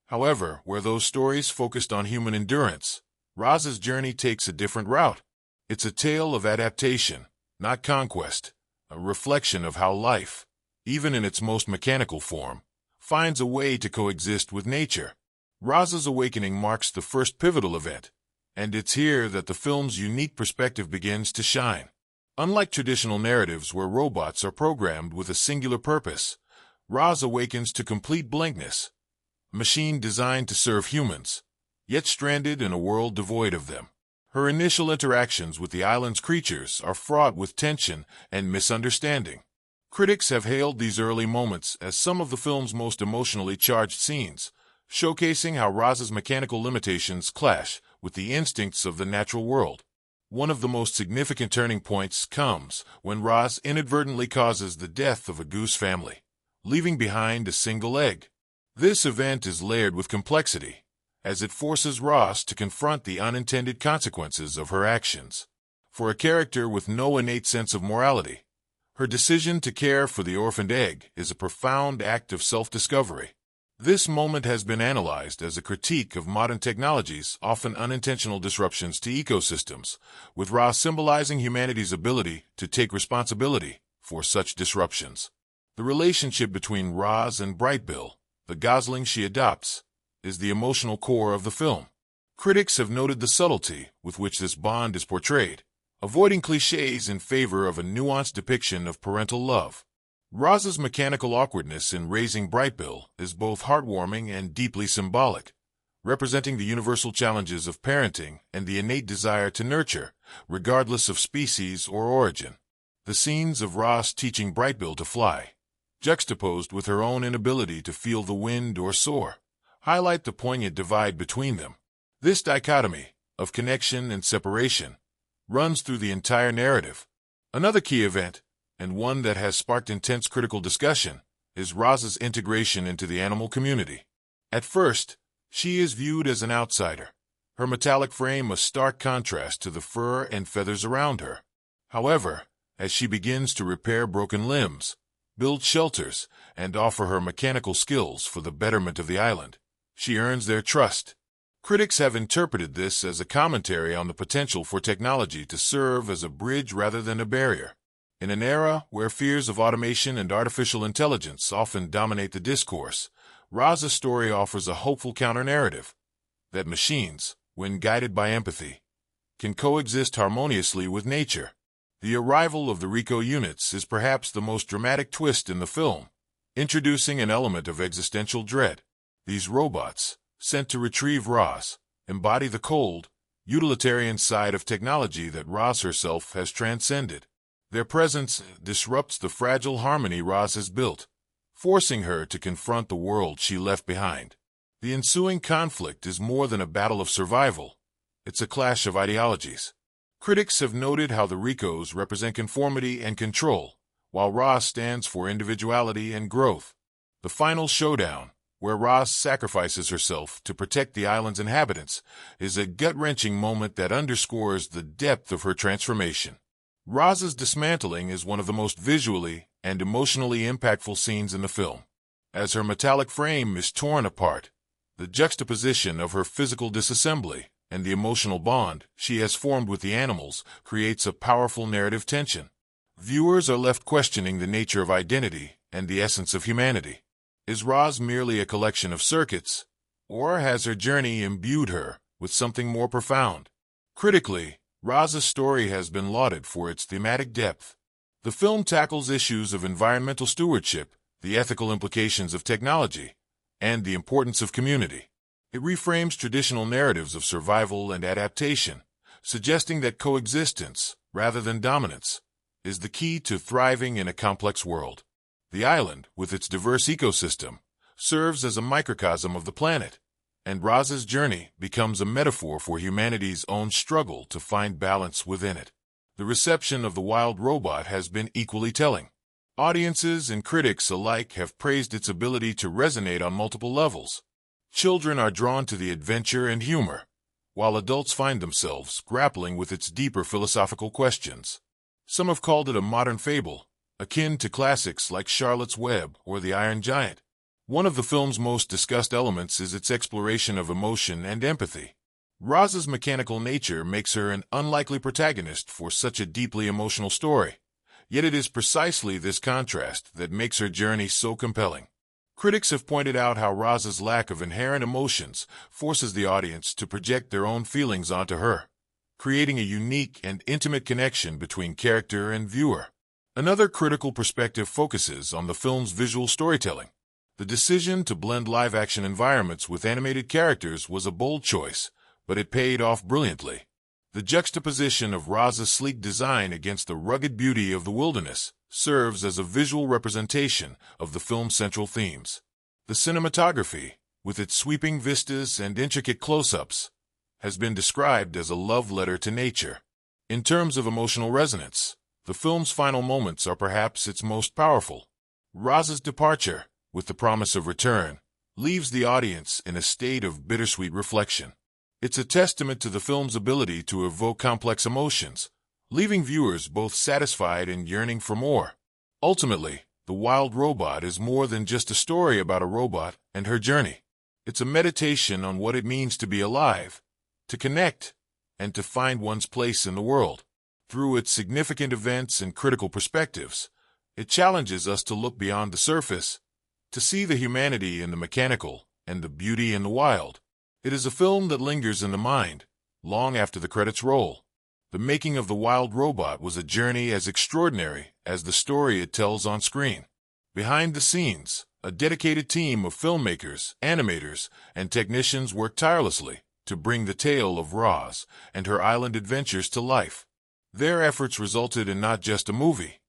However, where those stories focused on human endurance, Roz's journey takes a different route. It's a tale of adaptation, not conquest, a reflection of how life, even in its most mechanical form, finds a way to coexist with nature. Roz's awakening marks the first pivotal event, and it's here that the film's unique perspective begins to shine. Unlike traditional narratives where robots are programmed with a singular purpose, Roz awakens to complete blankness, a machine designed to serve humans, yet stranded in a world devoid of them. Her initial interactions with the island's creatures are fraught with tension and misunderstanding. Critics have hailed these early moments as some of the film's most emotionally charged scenes, showcasing how Roz's mechanical limitations clash with the instincts of the natural world. One of the most significant turning points comes when Roz inadvertently causes the death of a goose family, leaving behind a single egg. This event is layered with complexity, as it forces Roz to confront the unintended consequences of her actions. For a character with no innate sense of morality, her decision to care for the orphaned egg is a profound act of self-discovery. This moment has been analyzed as a critique of modern technology's often unintentional disruptions to ecosystems, with Ra symbolizing humanity's ability to take responsibility for such disruptions. The relationship between Ra and Brightbill, the gosling she adopts, is the emotional core of the film. Critics have noted the subtlety with which this bond is portrayed, avoiding cliches in favor of a nuanced depiction of parental love. Ra's mechanical awkwardness in raising Brightbill is both heartwarming and deeply symbolic, representing the universal challenges of parenting and the innate desire to nurture, regardless of species or origin. The scenes of Ra's teaching Brightbill to fly, juxtaposed with her own inability to feel the wind or soar, highlight the poignant divide between them. This dichotomy of connection and separation runs through the entire narrative. Another key event, and one that has sparked intense critical discussion, is Ra's integration into the animal community. At first, she is viewed as an outsider, her metallic frame a stark contrast to the fur and feathers around her. However, as she begins to repair broken limbs, build shelters, and offer her mechanical skills for the betterment of the island, she earns their trust. Critics have interpreted this as a commentary on the potential for technology to serve as a bridge rather than a barrier. In an era where fears of automation and artificial intelligence often dominate the discourse, Ra's story offers a hopeful counter-narrative that machines, when guided by empathy, can coexist harmoniously with nature. The arrival of the Rico units is perhaps the most dramatic twist in the film, introducing an element of existential dread. These robots, sent to retrieve Ra's, embody the cold, utilitarian side of technology that Ra's herself has transcended. Their presence disrupts the fragile harmony Ra's has built, forcing her to confront the world she left behind. The ensuing conflict is more than a battle of survival. It's a clash of ideologies. Critics have noted how the Ricos represent conformity and control, while Ra stands for individuality and growth. The final showdown, where Ra sacrifices herself to protect the island's inhabitants, is a gut-wrenching moment that underscores the depth of her transformation. Ra's dismantling is one of the most visually and emotionally impactful scenes in the film. As her metallic frame is torn apart, the juxtaposition of her physical disassembly and the emotional bond she has formed with the animals creates a powerful narrative tension. Viewers are left questioning the nature of identity and the essence of humanity. Is Ra merely a collection of circuits, or has her journey imbued her with something more profound? Critically, Ra's story has been lauded for its thematic depth. The film tackles issues of environmental stewardship, the ethical implications of technology, and the importance of community. It reframes traditional narratives of survival and adaptation, suggesting that coexistence, rather than dominance, is the key to thriving in a complex world. The island, with its diverse ecosystem, serves as a microcosm of the planet, and Ra's journey becomes a metaphor for humanity's own struggle to find balance within it. The reception of The Wild Robot has been equally telling. Audiences and critics alike have praised its ability to resonate on multiple levels. Children are drawn to the adventure and humor, while adults find themselves grappling with its deeper philosophical questions. Some have called it a modern fable, akin to classics like Charlotte's Web or The Iron Giant. One of the film's most discussed elements is its exploration of emotion and empathy. Ra's mechanical nature makes her an unlikely protagonist for such a deeply emotional story, yet it is precisely this contrast that makes her journey so compelling. Critics have pointed out how Ra's lack of inherent emotions forces the audience to project their own feelings onto her, creating a unique and intimate connection between character and viewer. Another critical perspective focuses on the film's visual storytelling. The decision to blend live-action environments with animated characters was a bold choice, but it paid off brilliantly. The juxtaposition of Ra's sleek design against the rugged beauty of the wilderness serves as a visual representation of the film's central themes. The cinematography, with its sweeping vistas and intricate close-ups, has been described as a love letter to nature. In terms of emotional resonance, the film's final moments are perhaps its most powerful. Ra's departure, with the promise of return, leaves the audience in a state of bittersweet reflection. It's a testament to the film's ability to evoke complex emotions, leaving viewers both satisfied and yearning for more. Ultimately, The Wild Robot is more than just a story about a robot and her journey. It's a meditation on what it means to be alive, to connect, and to find one's place in the world. Through its significant events and critical perspectives, it challenges us to look beyond the surface, to see the humanity in the mechanical and the beauty in the wild. It is a film that lingers in the mind, long after the credits roll. The making of The Wild Robot was a journey as extraordinary as the story it tells on screen. Behind the scenes, a dedicated team of filmmakers, animators, and technicians worked tirelessly to bring the tale of Roz and her island adventures to life. Their efforts resulted in not just a movie,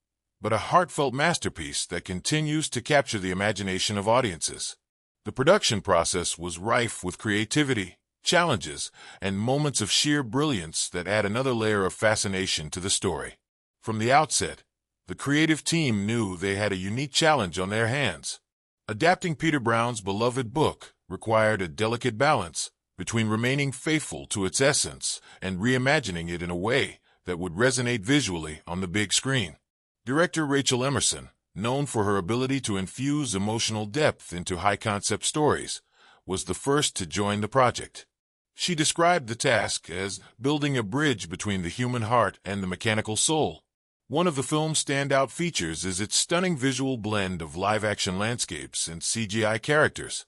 but a heartfelt masterpiece that continues to capture the imagination of audiences. The production process was rife with creativity, challenges, and moments of sheer brilliance that add another layer of fascination to the story. From the outset, the creative team knew they had a unique challenge on their hands. Adapting Peter Brown's beloved book required a delicate balance between remaining faithful to its essence and reimagining it in a way that would resonate visually on the big screen. Director Rachel Emerson, known for her ability to infuse emotional depth into high-concept stories, was the first to join the project. She described the task as building a bridge between the human heart and the mechanical soul. One of the film's standout features is its stunning visual blend of live-action landscapes and CGI characters.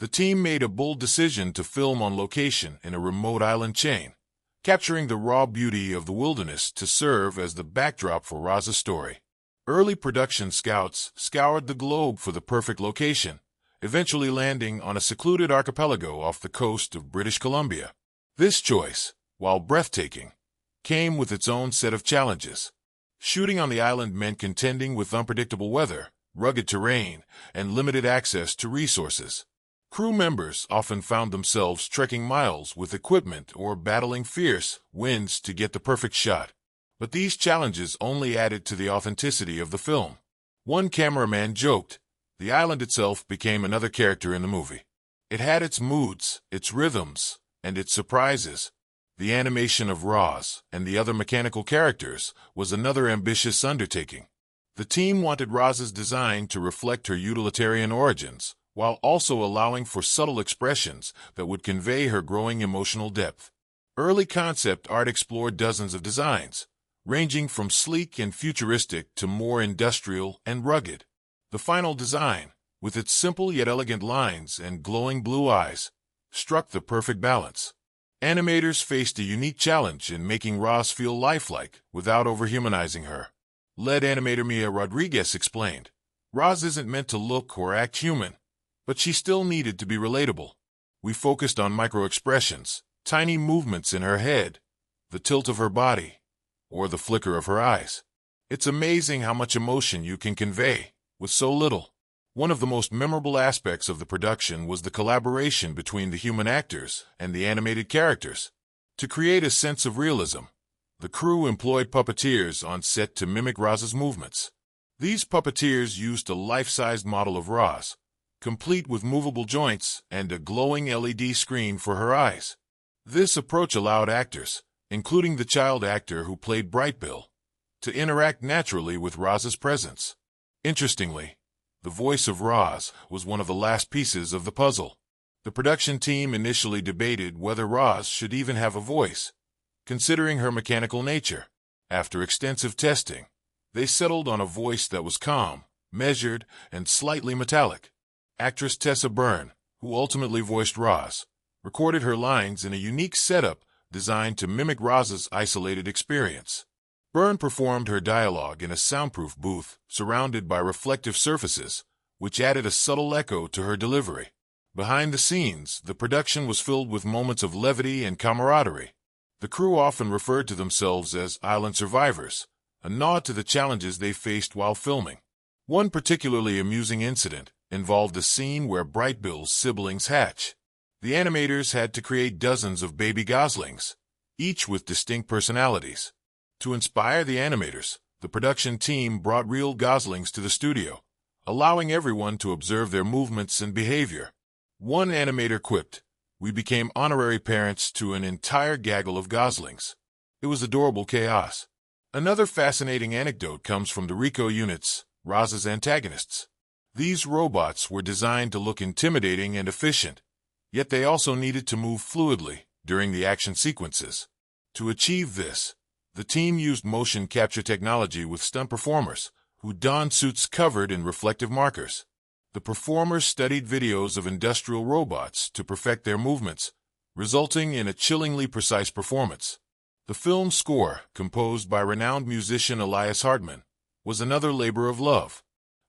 The team made a bold decision to film on location in a remote island chain, capturing the raw beauty of the wilderness to serve as the backdrop for Roz's story. Early production scouts scoured the globe for the perfect location, eventually landing on a secluded archipelago off the coast of British Columbia. This choice, while breathtaking, came with its own set of challenges. Shooting on the island meant contending with unpredictable weather, rugged terrain, and limited access to resources. Crew members often found themselves trekking miles with equipment or battling fierce winds to get the perfect shot. But these challenges only added to the authenticity of the film. One cameraman joked, "The island itself became another character in the movie." It had its moods, its rhythms, and its surprises. The animation of Roz and the other mechanical characters was another ambitious undertaking. The team wanted Roz's design to reflect her utilitarian origins, while also allowing for subtle expressions that would convey her growing emotional depth. Early concept art explored dozens of designs, ranging from sleek and futuristic to more industrial and rugged. The final design, with its simple yet elegant lines and glowing blue eyes, struck the perfect balance. Animators faced a unique challenge in making Roz feel lifelike without overhumanizing her. Lead animator Mia Rodriguez explained, "Roz isn't meant to look or act human, but she still needed to be relatable. We focused on micro-expressions, tiny movements in her head, the tilt of her body, or the flicker of her eyes. It's amazing how much emotion you can convey with so little." One of the most memorable aspects of the production was the collaboration between the human actors and the animated characters. To create a sense of realism, the crew employed puppeteers on set to mimic Roz's movements. These puppeteers used a life-sized model of Roz, complete with movable joints and a glowing LED screen for her eyes. This approach allowed actors, including the child actor who played Brightbill, to interact naturally with Roz's presence. Interestingly, the voice of Roz was one of the last pieces of the puzzle. The production team initially debated whether Roz should even have a voice, considering her mechanical nature. After extensive testing, they settled on a voice that was calm, measured, and slightly metallic. Actress Tessa Byrne, who ultimately voiced Roz, recorded her lines in a unique setup designed to mimic Roz's isolated experience. Byrne performed her dialogue in a soundproof booth surrounded by reflective surfaces, which added a subtle echo to her delivery. Behind the scenes, the production was filled with moments of levity and camaraderie. The crew often referred to themselves as island survivors, a nod to the challenges they faced while filming. One particularly amusing incident involved a scene where Brightbill's siblings hatch. The animators had to create dozens of baby goslings, each with distinct personalities. To inspire the animators, the production team brought real goslings to the studio, allowing everyone to observe their movements and behavior. One animator quipped, "We became honorary parents to an entire gaggle of goslings. It was adorable chaos." Another fascinating anecdote comes from the Rico units, Roz's antagonists. These robots were designed to look intimidating and efficient, yet they also needed to move fluidly during the action sequences. To achieve this, the team used motion capture technology with stunt performers, who donned suits covered in reflective markers. The performers studied videos of industrial robots to perfect their movements, resulting in a chillingly precise performance. The film's score, composed by renowned musician Elias Hartmann, was another labor of love.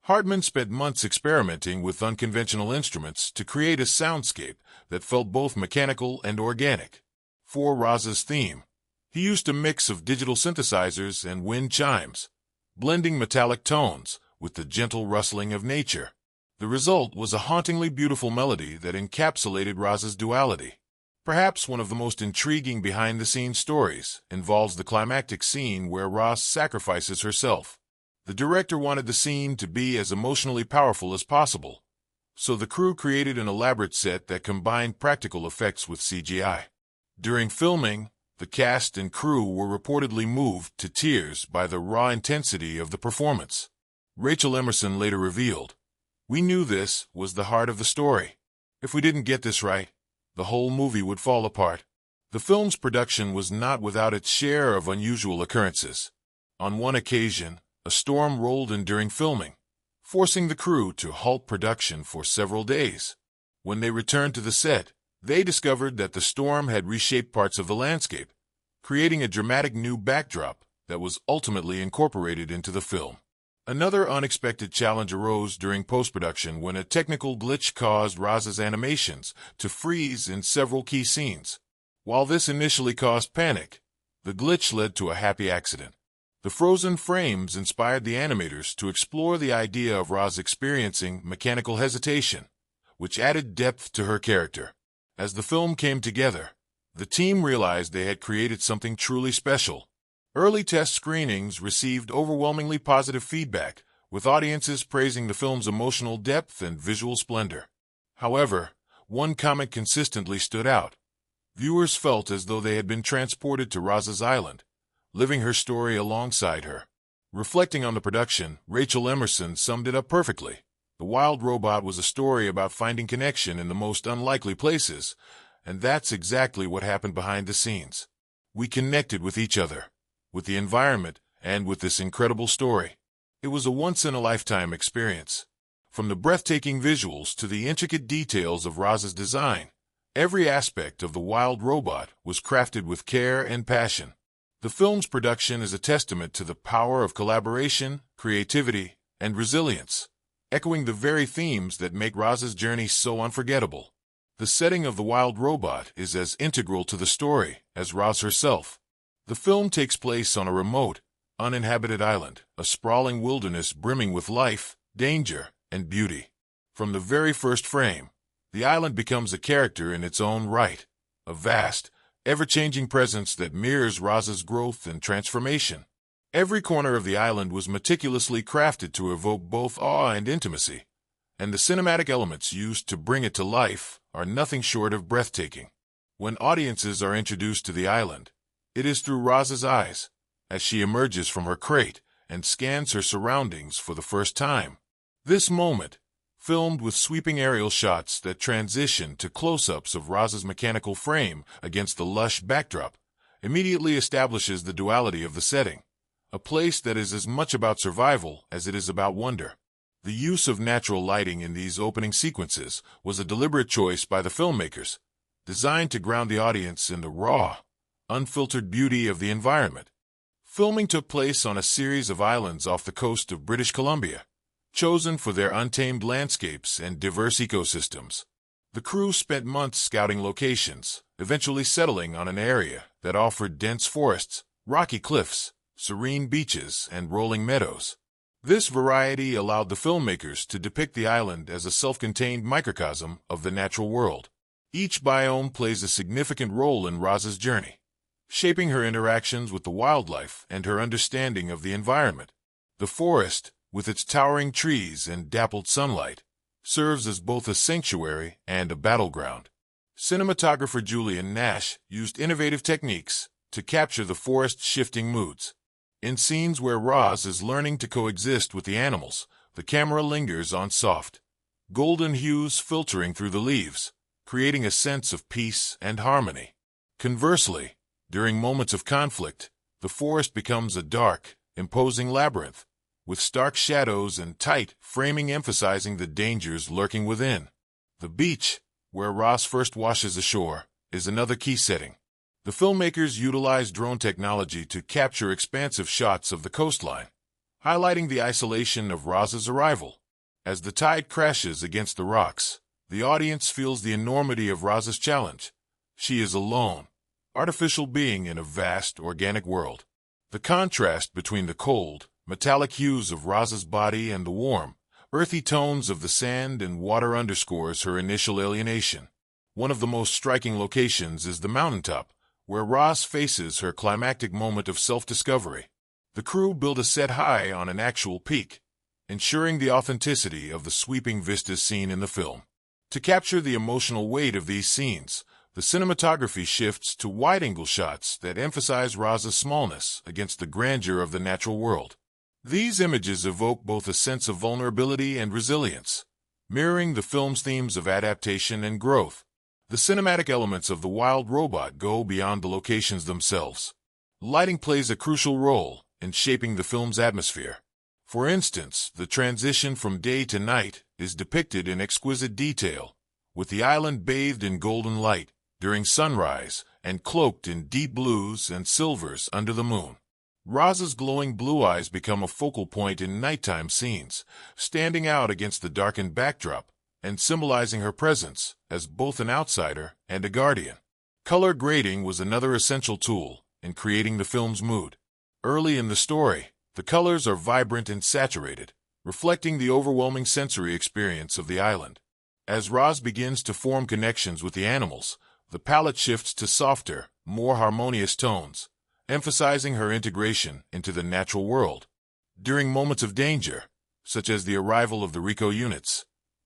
Hartmann spent months experimenting with unconventional instruments to create a soundscape that felt both mechanical and organic. For Roz's theme, he used a mix of digital synthesizers and wind chimes, blending metallic tones with the gentle rustling of nature. The result was a hauntingly beautiful melody that encapsulated Roz's duality. Perhaps one of the most intriguing behind-the-scenes stories involves the climactic scene where Roz sacrifices herself. The director wanted the scene to be as emotionally powerful as possible, so the crew created an elaborate set that combined practical effects with CGI. During filming, the cast and crew were reportedly moved to tears by the raw intensity of the performance. Rachel Emerson later revealed, "We knew this was the heart of the story. If we didn't get this right, the whole movie would fall apart." The film's production was not without its share of unusual occurrences. On one occasion, a storm rolled in during filming, forcing the crew to halt production for several days. When they returned to the set, they discovered that the storm had reshaped parts of the landscape, creating a dramatic new backdrop that was ultimately incorporated into the film. Another unexpected challenge arose during post-production when a technical glitch caused Roz's animations to freeze in several key scenes. While this initially caused panic, the glitch led to a happy accident. The frozen frames inspired the animators to explore the idea of Roz experiencing mechanical hesitation, which added depth to her character. As the film came together, the team realized they had created something truly special. Early test screenings received overwhelmingly positive feedback, with audiences praising the film's emotional depth and visual splendor. However, one comment consistently stood out. Viewers felt as though they had been transported to Roz's island, living her story alongside her. Reflecting on the production, Rachel Emerson summed it up perfectly. The Wild Robot was a story about finding connection in the most unlikely places, and that's exactly what happened behind the scenes. We connected with each other, with the environment, and with this incredible story. It was a once-in-a-lifetime experience. From the breathtaking visuals to the intricate details of Roz's design, every aspect of the Wild Robot was crafted with care and passion. The film's production is a testament to the power of collaboration, creativity, and resilience, echoing the very themes that make Roz's journey so unforgettable. The setting of the Wild Robot is as integral to the story as Roz herself. The film takes place on a remote, uninhabited island, a sprawling wilderness brimming with life, danger, and beauty. From the very first frame, the island becomes a character in its own right, a vast, ever-changing presence that mirrors Roz's growth and transformation. Every corner of the island was meticulously crafted to evoke both awe and intimacy, and the cinematic elements used to bring it to life are nothing short of breathtaking. When audiences are introduced to the island, it is through Roz's eyes, as she emerges from her crate and scans her surroundings for the first time. This moment, filmed with sweeping aerial shots that transition to close-ups of Roz's mechanical frame against the lush backdrop, immediately establishes the duality of the setting, a place that is as much about survival as it is about wonder. The use of natural lighting in these opening sequences was a deliberate choice by the filmmakers, designed to ground the audience in the raw, unfiltered beauty of the environment. Filming took place on a series of islands off the coast of British Columbia, chosen for their untamed landscapes and diverse ecosystems. The crew spent months scouting locations, eventually settling on an area that offered dense forests, rocky cliffs, serene beaches, and rolling meadows. This variety allowed the filmmakers to depict the island as a self-contained microcosm of the natural world. Each biome plays a significant role in Roz's journey, shaping her interactions with the wildlife and her understanding of the environment. The forest, with its towering trees and dappled sunlight, serves as both a sanctuary and a battleground. Cinematographer Julian Nash used innovative techniques to capture the forest's shifting moods. In scenes where Roz is learning to coexist with the animals, the camera lingers on soft, golden hues filtering through the leaves, creating a sense of peace and harmony. Conversely, during moments of conflict, the forest becomes a dark, imposing labyrinth, with stark shadows and tight framing emphasizing the dangers lurking within. The beach, where Ross first washes ashore, is another key setting. The filmmakers utilize drone technology to capture expansive shots of the coastline, highlighting the isolation of Ross's arrival. As the tide crashes against the rocks, the audience feels the enormity of Ross's challenge. She is a lone, artificial being in a vast, organic world. The contrast between the cold, metallic hues of Ross's body and the warm, earthy tones of the sand and water underscores her initial alienation. One of the most striking locations is the mountaintop, where Ross faces her climactic moment of self-discovery. The crew built a set high on an actual peak, ensuring the authenticity of the sweeping vistas seen in the film. To capture the emotional weight of these scenes, the cinematography shifts to wide-angle shots that emphasize Ross's smallness against the grandeur of the natural world. These images evoke both a sense of vulnerability and resilience, mirroring the film's themes of adaptation and growth. The cinematic elements of The Wild Robot go beyond the locations themselves. Lighting plays a crucial role in shaping the film's atmosphere. For instance, the transition from day to night is depicted in exquisite detail, with the island bathed in golden light during sunrise and cloaked in deep blues and silvers under the moon. Ross's glowing blue eyes become a focal point in nighttime scenes, standing out against the darkened backdrop and symbolizing her presence as both an outsider and a guardian. Color grading was another essential tool in creating the film's mood. Early in the story, the colors are vibrant and saturated, reflecting the overwhelming sensory experience of the island. As Ross begins to form connections with the animals, the palette shifts to softer, more harmonious tones, emphasizing her integration into the natural world. During moments of danger, such as the arrival of the Rico units,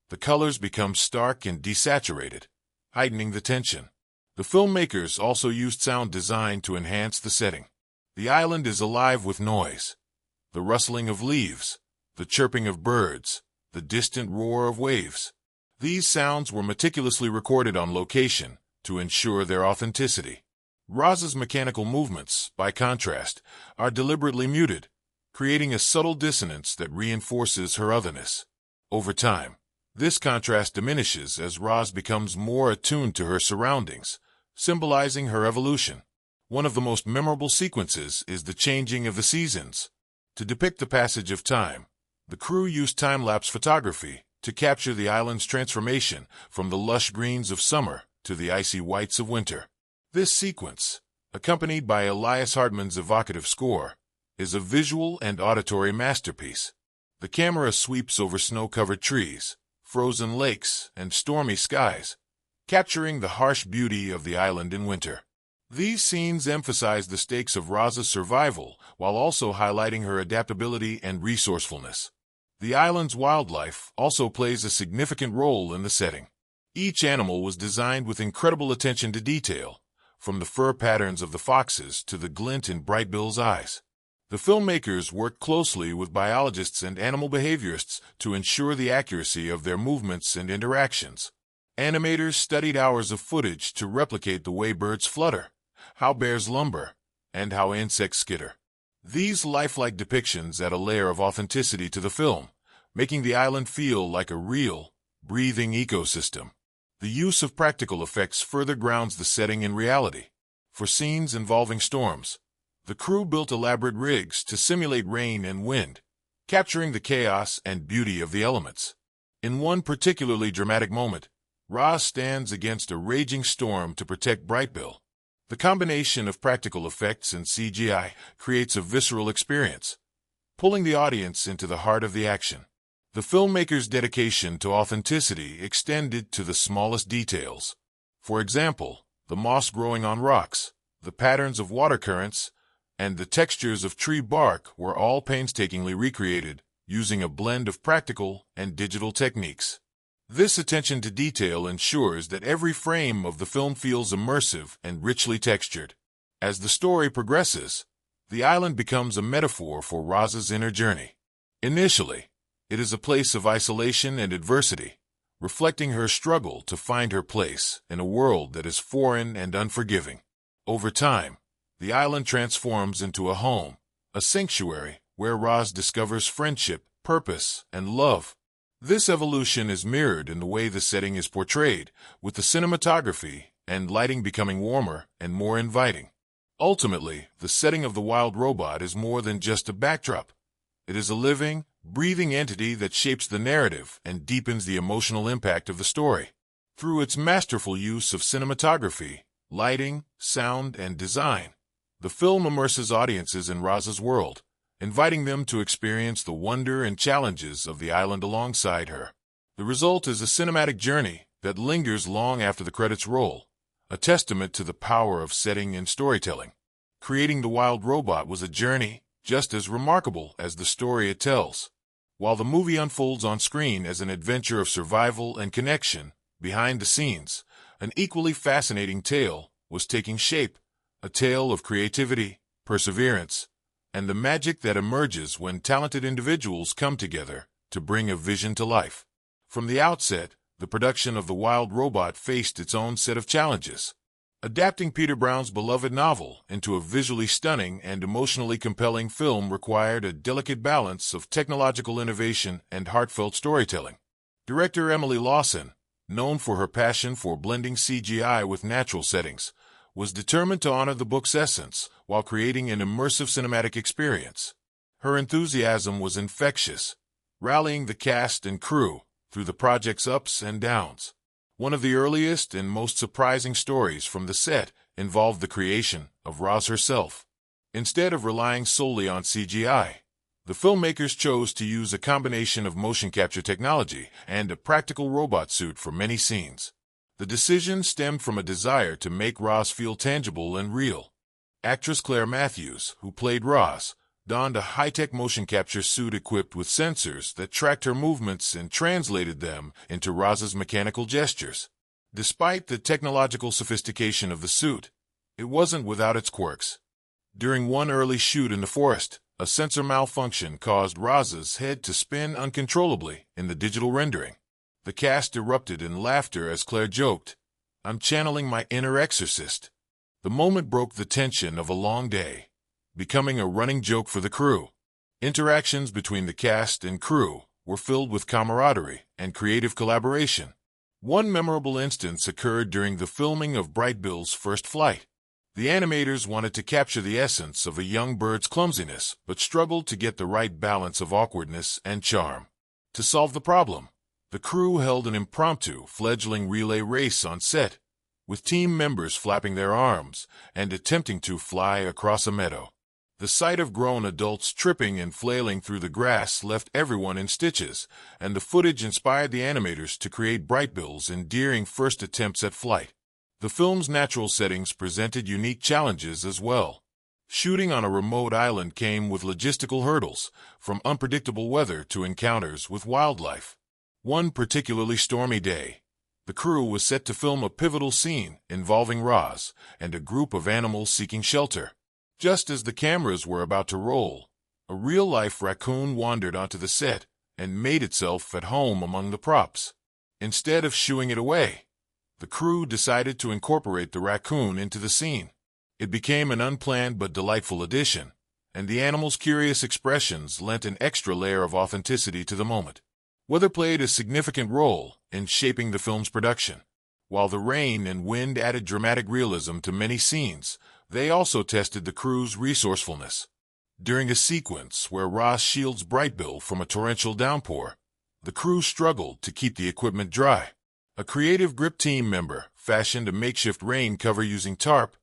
the colors become stark and desaturated, heightening the tension. The filmmakers also used sound design to enhance the setting. The island is alive with noise. The rustling of leaves, the chirping of birds, the distant roar of waves. These sounds were meticulously recorded on location to ensure their authenticity. Ross's mechanical movements, by contrast, are deliberately muted, creating a subtle dissonance that reinforces her otherness. Over time, this contrast diminishes as Ross becomes more attuned to her surroundings, symbolizing her evolution. One of the most memorable sequences is the changing of the seasons. To depict the passage of time, the crew used time-lapse photography to capture the island's transformation from the lush greens of summer to the icy whites of winter. This sequence, accompanied by Elias Hartmann's evocative score, is a visual and auditory masterpiece. The camera sweeps over snow-covered trees, frozen lakes, and stormy skies, capturing the harsh beauty of the island in winter. These scenes emphasize the stakes of Ross's survival while also highlighting her adaptability and resourcefulness. The island's wildlife also plays a significant role in the setting. Each animal was designed with incredible attention to detail, from the fur patterns of the foxes to the glint in Brightbill's eyes. The filmmakers worked closely with biologists and animal behaviorists to ensure the accuracy of their movements and interactions. Animators studied hours of footage to replicate the way birds flutter, how bears lumber, and how insects skitter. These lifelike depictions add a layer of authenticity to the film, making the island feel like a real, breathing ecosystem. The use of practical effects further grounds the setting in reality. For scenes involving storms, the crew built elaborate rigs to simulate rain and wind, capturing the chaos and beauty of the elements. In one particularly dramatic moment, Ross stands against a raging storm to protect Brightbill. The combination of practical effects and CGI creates a visceral experience, pulling the audience into the heart of the action. The filmmakers' dedication to authenticity extended to the smallest details. For example, the moss growing on rocks, the patterns of water currents, and the textures of tree bark were all painstakingly recreated using a blend of practical and digital techniques. This attention to detail ensures that every frame of the film feels immersive and richly textured. As the story progresses, the island becomes a metaphor for Ross's inner journey. Initially, It is a place of isolation and adversity, reflecting her struggle to find her place in a world that is foreign and unforgiving. Over time, the island transforms into a home, a sanctuary where Roz discovers friendship, purpose, and love. This evolution is mirrored in the way the setting is portrayed, with the cinematography and lighting becoming warmer and more inviting. Ultimately, the setting of the wild robot is more than just a backdrop. It is a living, breathing entity that shapes the narrative and deepens the emotional impact of the story. Through its masterful use of cinematography, lighting, sound, and design, the film immerses audiences in Roz's world, inviting them to experience the wonder and challenges of the island alongside her. The result is a cinematic journey that lingers long after the credits roll, a testament to the power of setting and storytelling. Creating the wild robot was a journey just as remarkable as the story it tells. While the movie unfolds on screen as an adventure of survival and connection, behind the scenes, an equally fascinating tale was taking shape, a tale of creativity, perseverance, and the magic that emerges when talented individuals come together to bring a vision to life. From the outset, the production of The Wild Robot faced its own set of challenges. Adapting Peter Brown's beloved novel into a visually stunning and emotionally compelling film required a delicate balance of technological innovation and heartfelt storytelling. Director Emily Lawson, known for her passion for blending CGI with natural settings, was determined to honor the book's essence while creating an immersive cinematic experience. Her enthusiasm was infectious, rallying the cast and crew through the project's ups and downs. One of the earliest and most surprising stories from the set involved the creation of Roz herself. Instead of relying solely on CGI, the filmmakers chose to use a combination of motion capture technology and a practical robot suit for many scenes. The decision stemmed from a desire to make Roz feel tangible and real. Actress Claire Matthews, who played Roz, donned a high-tech motion capture suit equipped with sensors that tracked her movements and translated them into Roz's mechanical gestures. Despite the technological sophistication of the suit, it wasn't without its quirks. During one early shoot in the forest, a sensor malfunction caused Roz's head to spin uncontrollably in the digital rendering. The cast erupted in laughter as Claire joked, "I'm channeling my inner exorcist." The moment broke the tension of a long day, becoming a running joke for the crew. Interactions between the cast and crew were filled with camaraderie and creative collaboration. One memorable instance occurred during the filming of Brightbill's first flight. The animators wanted to capture the essence of a young bird's clumsiness, but struggled to get the right balance of awkwardness and charm. To solve the problem, the crew held an impromptu fledgling relay race on set, with team members flapping their arms and attempting to fly across a meadow. The sight of grown adults tripping and flailing through the grass left everyone in stitches, and the footage inspired the animators to create Brightbill's endearing first attempts at flight. The film's natural settings presented unique challenges as well. Shooting on a remote island came with logistical hurdles, from unpredictable weather to encounters with wildlife. One particularly stormy day, the crew was set to film a pivotal scene involving Roz and a group of animals seeking shelter. Just as the cameras were about to roll, a real-life raccoon wandered onto the set and made itself at home among the props. Instead of shooing it away, the crew decided to incorporate the raccoon into the scene. It became an unplanned but delightful addition, and the animal's curious expressions lent an extra layer of authenticity to the moment. Weather played a significant role in shaping the film's production. While the rain and wind added dramatic realism to many scenes, they also tested the crew's resourcefulness. During a sequence where Roz shields Brightbill from a torrential downpour, the crew struggled to keep the equipment dry. A creative grip team member fashioned a makeshift rain cover using tarp,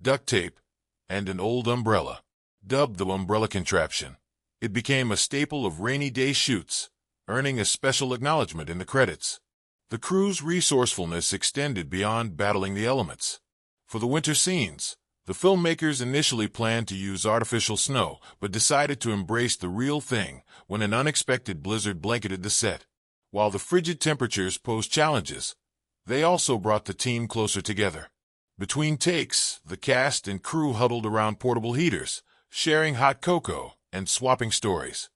duct tape, and an old umbrella. Dubbed the umbrella contraption, it became a staple of rainy day shoots, earning a special acknowledgement in the credits. The crew's resourcefulness extended beyond battling the elements. For the winter scenes, the filmmakers initially planned to use artificial snow, but decided to embrace the real thing when an unexpected blizzard blanketed the set. While the frigid temperatures posed challenges, they also brought the team closer together. Between takes, the cast and crew huddled around portable heaters, sharing hot cocoa and swapping stories.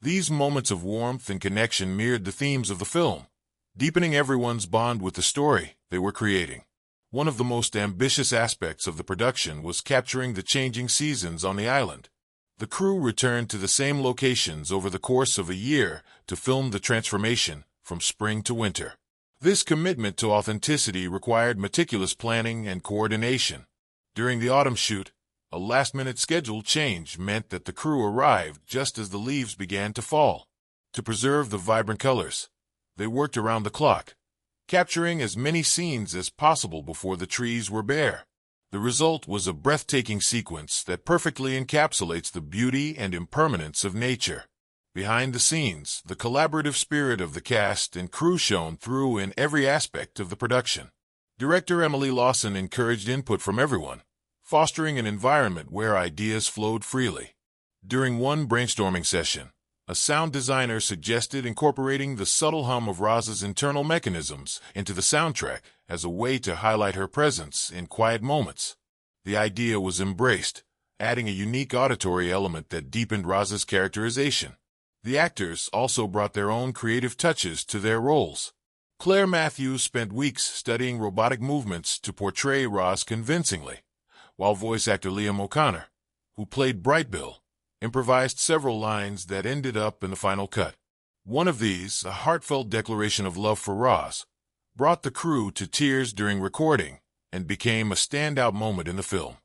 These moments of warmth and connection mirrored the themes of the film, deepening everyone's bond with the story they were creating. One of the most ambitious aspects of the production was capturing the changing seasons on the island. The crew returned to the same locations over the course of a year to film the transformation from spring to winter. This commitment to authenticity required meticulous planning and coordination. During the autumn shoot, a last-minute schedule change meant that the crew arrived just as the leaves began to fall. To preserve the vibrant colors, they worked around the clock, capturing as many scenes as possible before the trees were bare. The result was a breathtaking sequence that perfectly encapsulates the beauty and impermanence of nature. Behind the scenes, the collaborative spirit of the cast and crew shone through in every aspect of the production. Director Emily Lawson encouraged input from everyone, fostering an environment where ideas flowed freely. During one brainstorming session, a sound designer suggested incorporating the subtle hum of Roz's internal mechanisms into the soundtrack as a way to highlight her presence in quiet moments. The idea was embraced, adding a unique auditory element that deepened Roz's characterization. The actors also brought their own creative touches to their roles. Claire Matthews spent weeks studying robotic movements to portray Roz convincingly, while voice actor Liam O'Connor, who played Brightbill, improvised several lines that ended up in the final cut. One of these, a heartfelt declaration of love for Roz, brought the crew to tears during recording and became a standout moment in the film.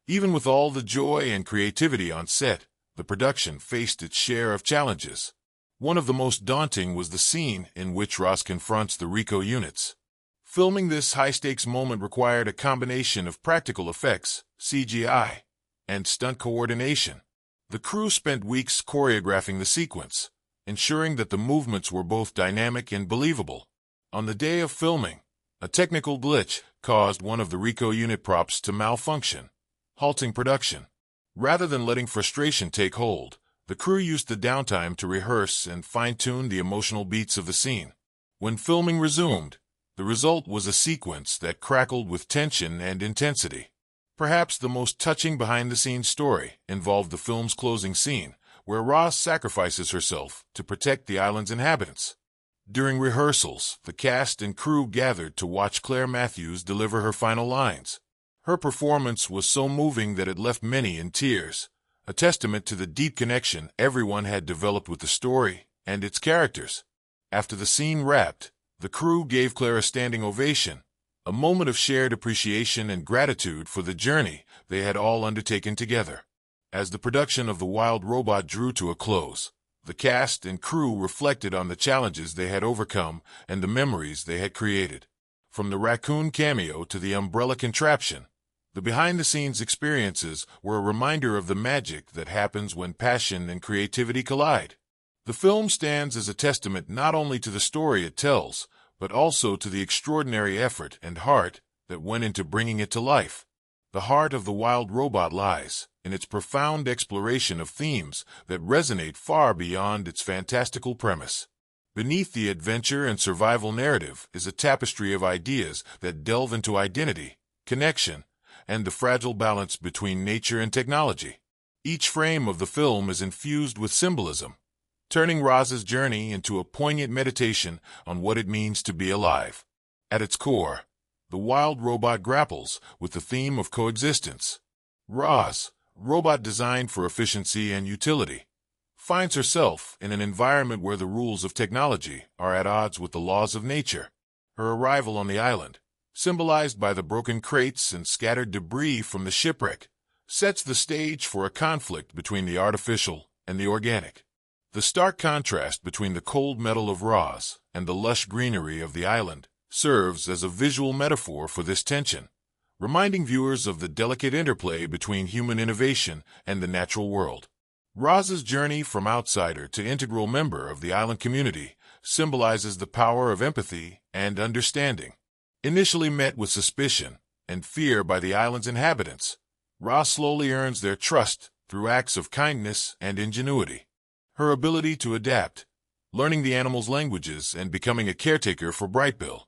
Even with all the joy and creativity on set, the production faced its share of challenges. One of the most daunting was the scene in which Roz confronts the Rico units. Filming this high-stakes moment required a combination of practical effects, CGI, and stunt coordination. The crew spent weeks choreographing the sequence, ensuring that the movements were both dynamic and believable. On the day of filming, a technical glitch caused one of the Rico unit props to malfunction, halting production. Rather than letting frustration take hold, the crew used the downtime to rehearse and fine-tune the emotional beats of the scene. When filming resumed, the result was a sequence that crackled with tension and intensity. Perhaps the most touching behind-the-scenes story involved the film's closing scene, where Roz sacrifices herself to protect the island's inhabitants. During rehearsals, the cast and crew gathered to watch Claire Matthews deliver her final lines. Her performance was so moving that it left many in tears, a testament to the deep connection everyone had developed with the story and its characters. After the scene wrapped, the crew gave Claire a standing ovation, a moment of shared appreciation and gratitude for the journey they had all undertaken together. As the production of The Wild Robot drew to a close, the cast and crew reflected on the challenges they had overcome and the memories they had created. From the raccoon cameo to the umbrella contraption, the behind-the-scenes experiences were a reminder of the magic that happens when passion and creativity collide. The film stands as a testament not only to the story it tells, but also to the extraordinary effort and heart that went into bringing it to life. The heart of The Wild Robot lies in its profound exploration of themes that resonate far beyond its fantastical premise. Beneath the adventure and survival narrative is a tapestry of ideas that delve into identity, connection, and the fragile balance between nature and technology. Each frame of the film is infused with symbolism, turning Roz's journey into a poignant meditation on what it means to be alive. At its core, The Wild Robot grapples with the theme of coexistence. Roz, robot designed for efficiency and utility, finds herself in an environment where the rules of technology are at odds with the laws of nature. Her arrival on the island, symbolized by the broken crates and scattered debris from the shipwreck, sets the stage for a conflict between the artificial and the organic. The stark contrast between the cold metal of Roz and the lush greenery of the island serves as a visual metaphor for this tension, reminding viewers of the delicate interplay between human innovation and the natural world. Roz's journey from outsider to integral member of the island community symbolizes the power of empathy and understanding. Initially met with suspicion and fear by the island's inhabitants, Roz slowly earns their trust through acts of kindness and ingenuity. Her ability to adapt, learning the animals' languages and becoming a caretaker for Brightbill,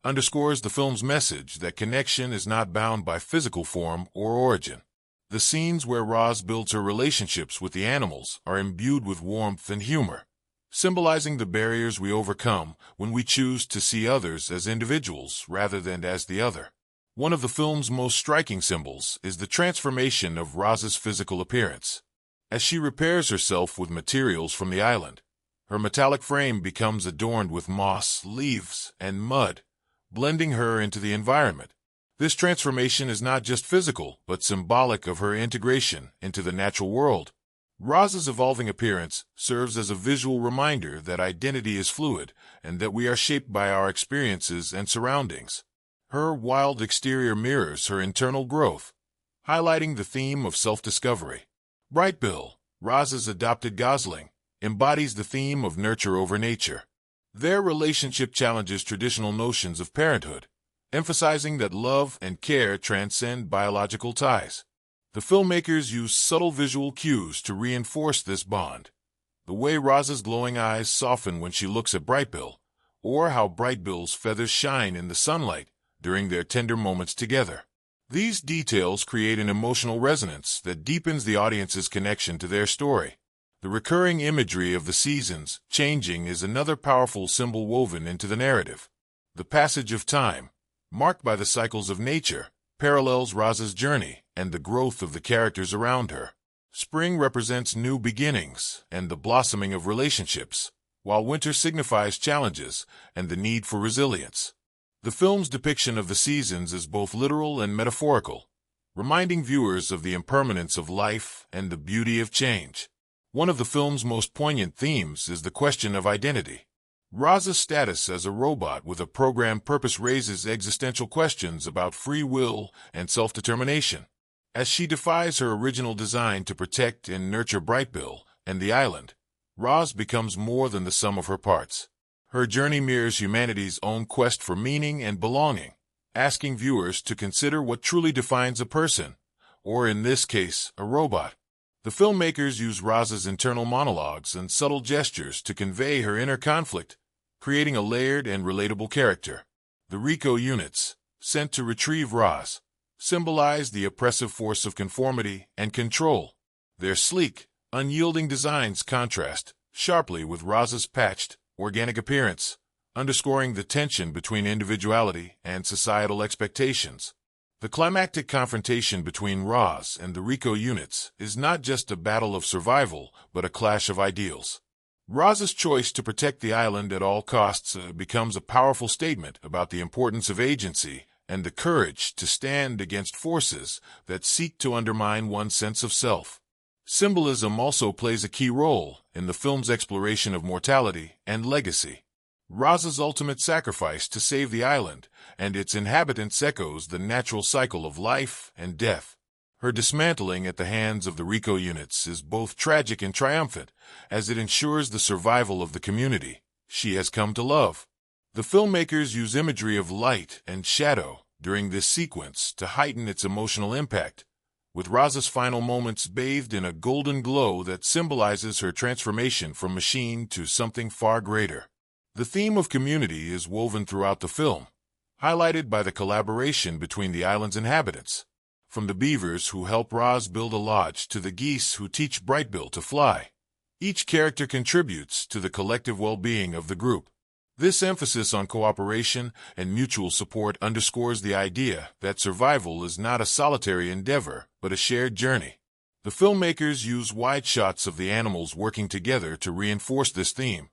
underscores the film's message that connection is not bound by physical form or origin. The scenes where Roz builds her relationships with the animals are imbued with warmth and humor, symbolizing the barriers we overcome when we choose to see others as individuals rather than as the other. One of the film's most striking symbols is the transformation of Roz's physical appearance. As she repairs herself with materials from the island, her metallic frame becomes adorned with moss, leaves, and mud, blending her into the environment. This transformation is not just physical, but symbolic of her integration into the natural world. Roz's evolving appearance serves as a visual reminder that identity is fluid and that we are shaped by our experiences and surroundings. Her wild exterior mirrors her internal growth, highlighting the theme of self-discovery. Brightbill, Roz's adopted gosling, embodies the theme of nurture over nature. Their relationship challenges traditional notions of parenthood, emphasizing that love and care transcend biological ties. The filmmakers use subtle visual cues to reinforce this bond. The way Roz's glowing eyes soften when she looks at Brightbill, or how Brightbill's feathers shine in the sunlight during their tender moments together. These details create an emotional resonance that deepens the audience's connection to their story. The recurring imagery of the seasons changing is another powerful symbol woven into the narrative. The passage of time, marked by the cycles of nature, parallels Roz's journey and the growth of the characters around her. Spring represents new beginnings and the blossoming of relationships, while winter signifies challenges and the need for resilience. The film's depiction of the seasons is both literal and metaphorical, reminding viewers of the impermanence of life and the beauty of change. One of the film's most poignant themes is the question of identity. Roz's status as a robot with a programmed purpose raises existential questions about free will and self-determination. As she defies her original design to protect and nurture Brightbill and the island, Roz becomes more than the sum of her parts. Her journey mirrors humanity's own quest for meaning and belonging, asking viewers to consider what truly defines a person, or in this case, a robot. The filmmakers use Roz's internal monologues and subtle gestures to convey her inner conflict, creating a layered and relatable character. The Rico units, sent to retrieve Roz, symbolize the oppressive force of conformity and control. Their sleek, unyielding designs contrast sharply with Roz's patched, organic appearance, underscoring the tension between individuality and societal expectations. The climactic confrontation between Roz and the Rico units is not just a battle of survival, but a clash of ideals. Roz's choice to protect the island at all costs becomes a powerful statement about the importance of agency and the courage to stand against forces that seek to undermine one's sense of self. Symbolism also plays a key role in the film's exploration of mortality and legacy. Roz's ultimate sacrifice to save the island and its inhabitants echoes the natural cycle of life and death. Her dismantling at the hands of the Rico units is both tragic and triumphant, as it ensures the survival of the community she has come to love. The filmmakers use imagery of light and shadow during this sequence to heighten its emotional impact, with Roz's final moments bathed in a golden glow that symbolizes her transformation from machine to something far greater. The theme of community is woven throughout the film, highlighted by the collaboration between the island's inhabitants. From the beavers who help Roz build a lodge to the geese who teach Brightbill to fly, each character contributes to the collective well-being of the group. This emphasis on cooperation and mutual support underscores the idea that survival is not a solitary endeavor, but a shared journey. The filmmakers use wide shots of the animals working together to reinforce this theme,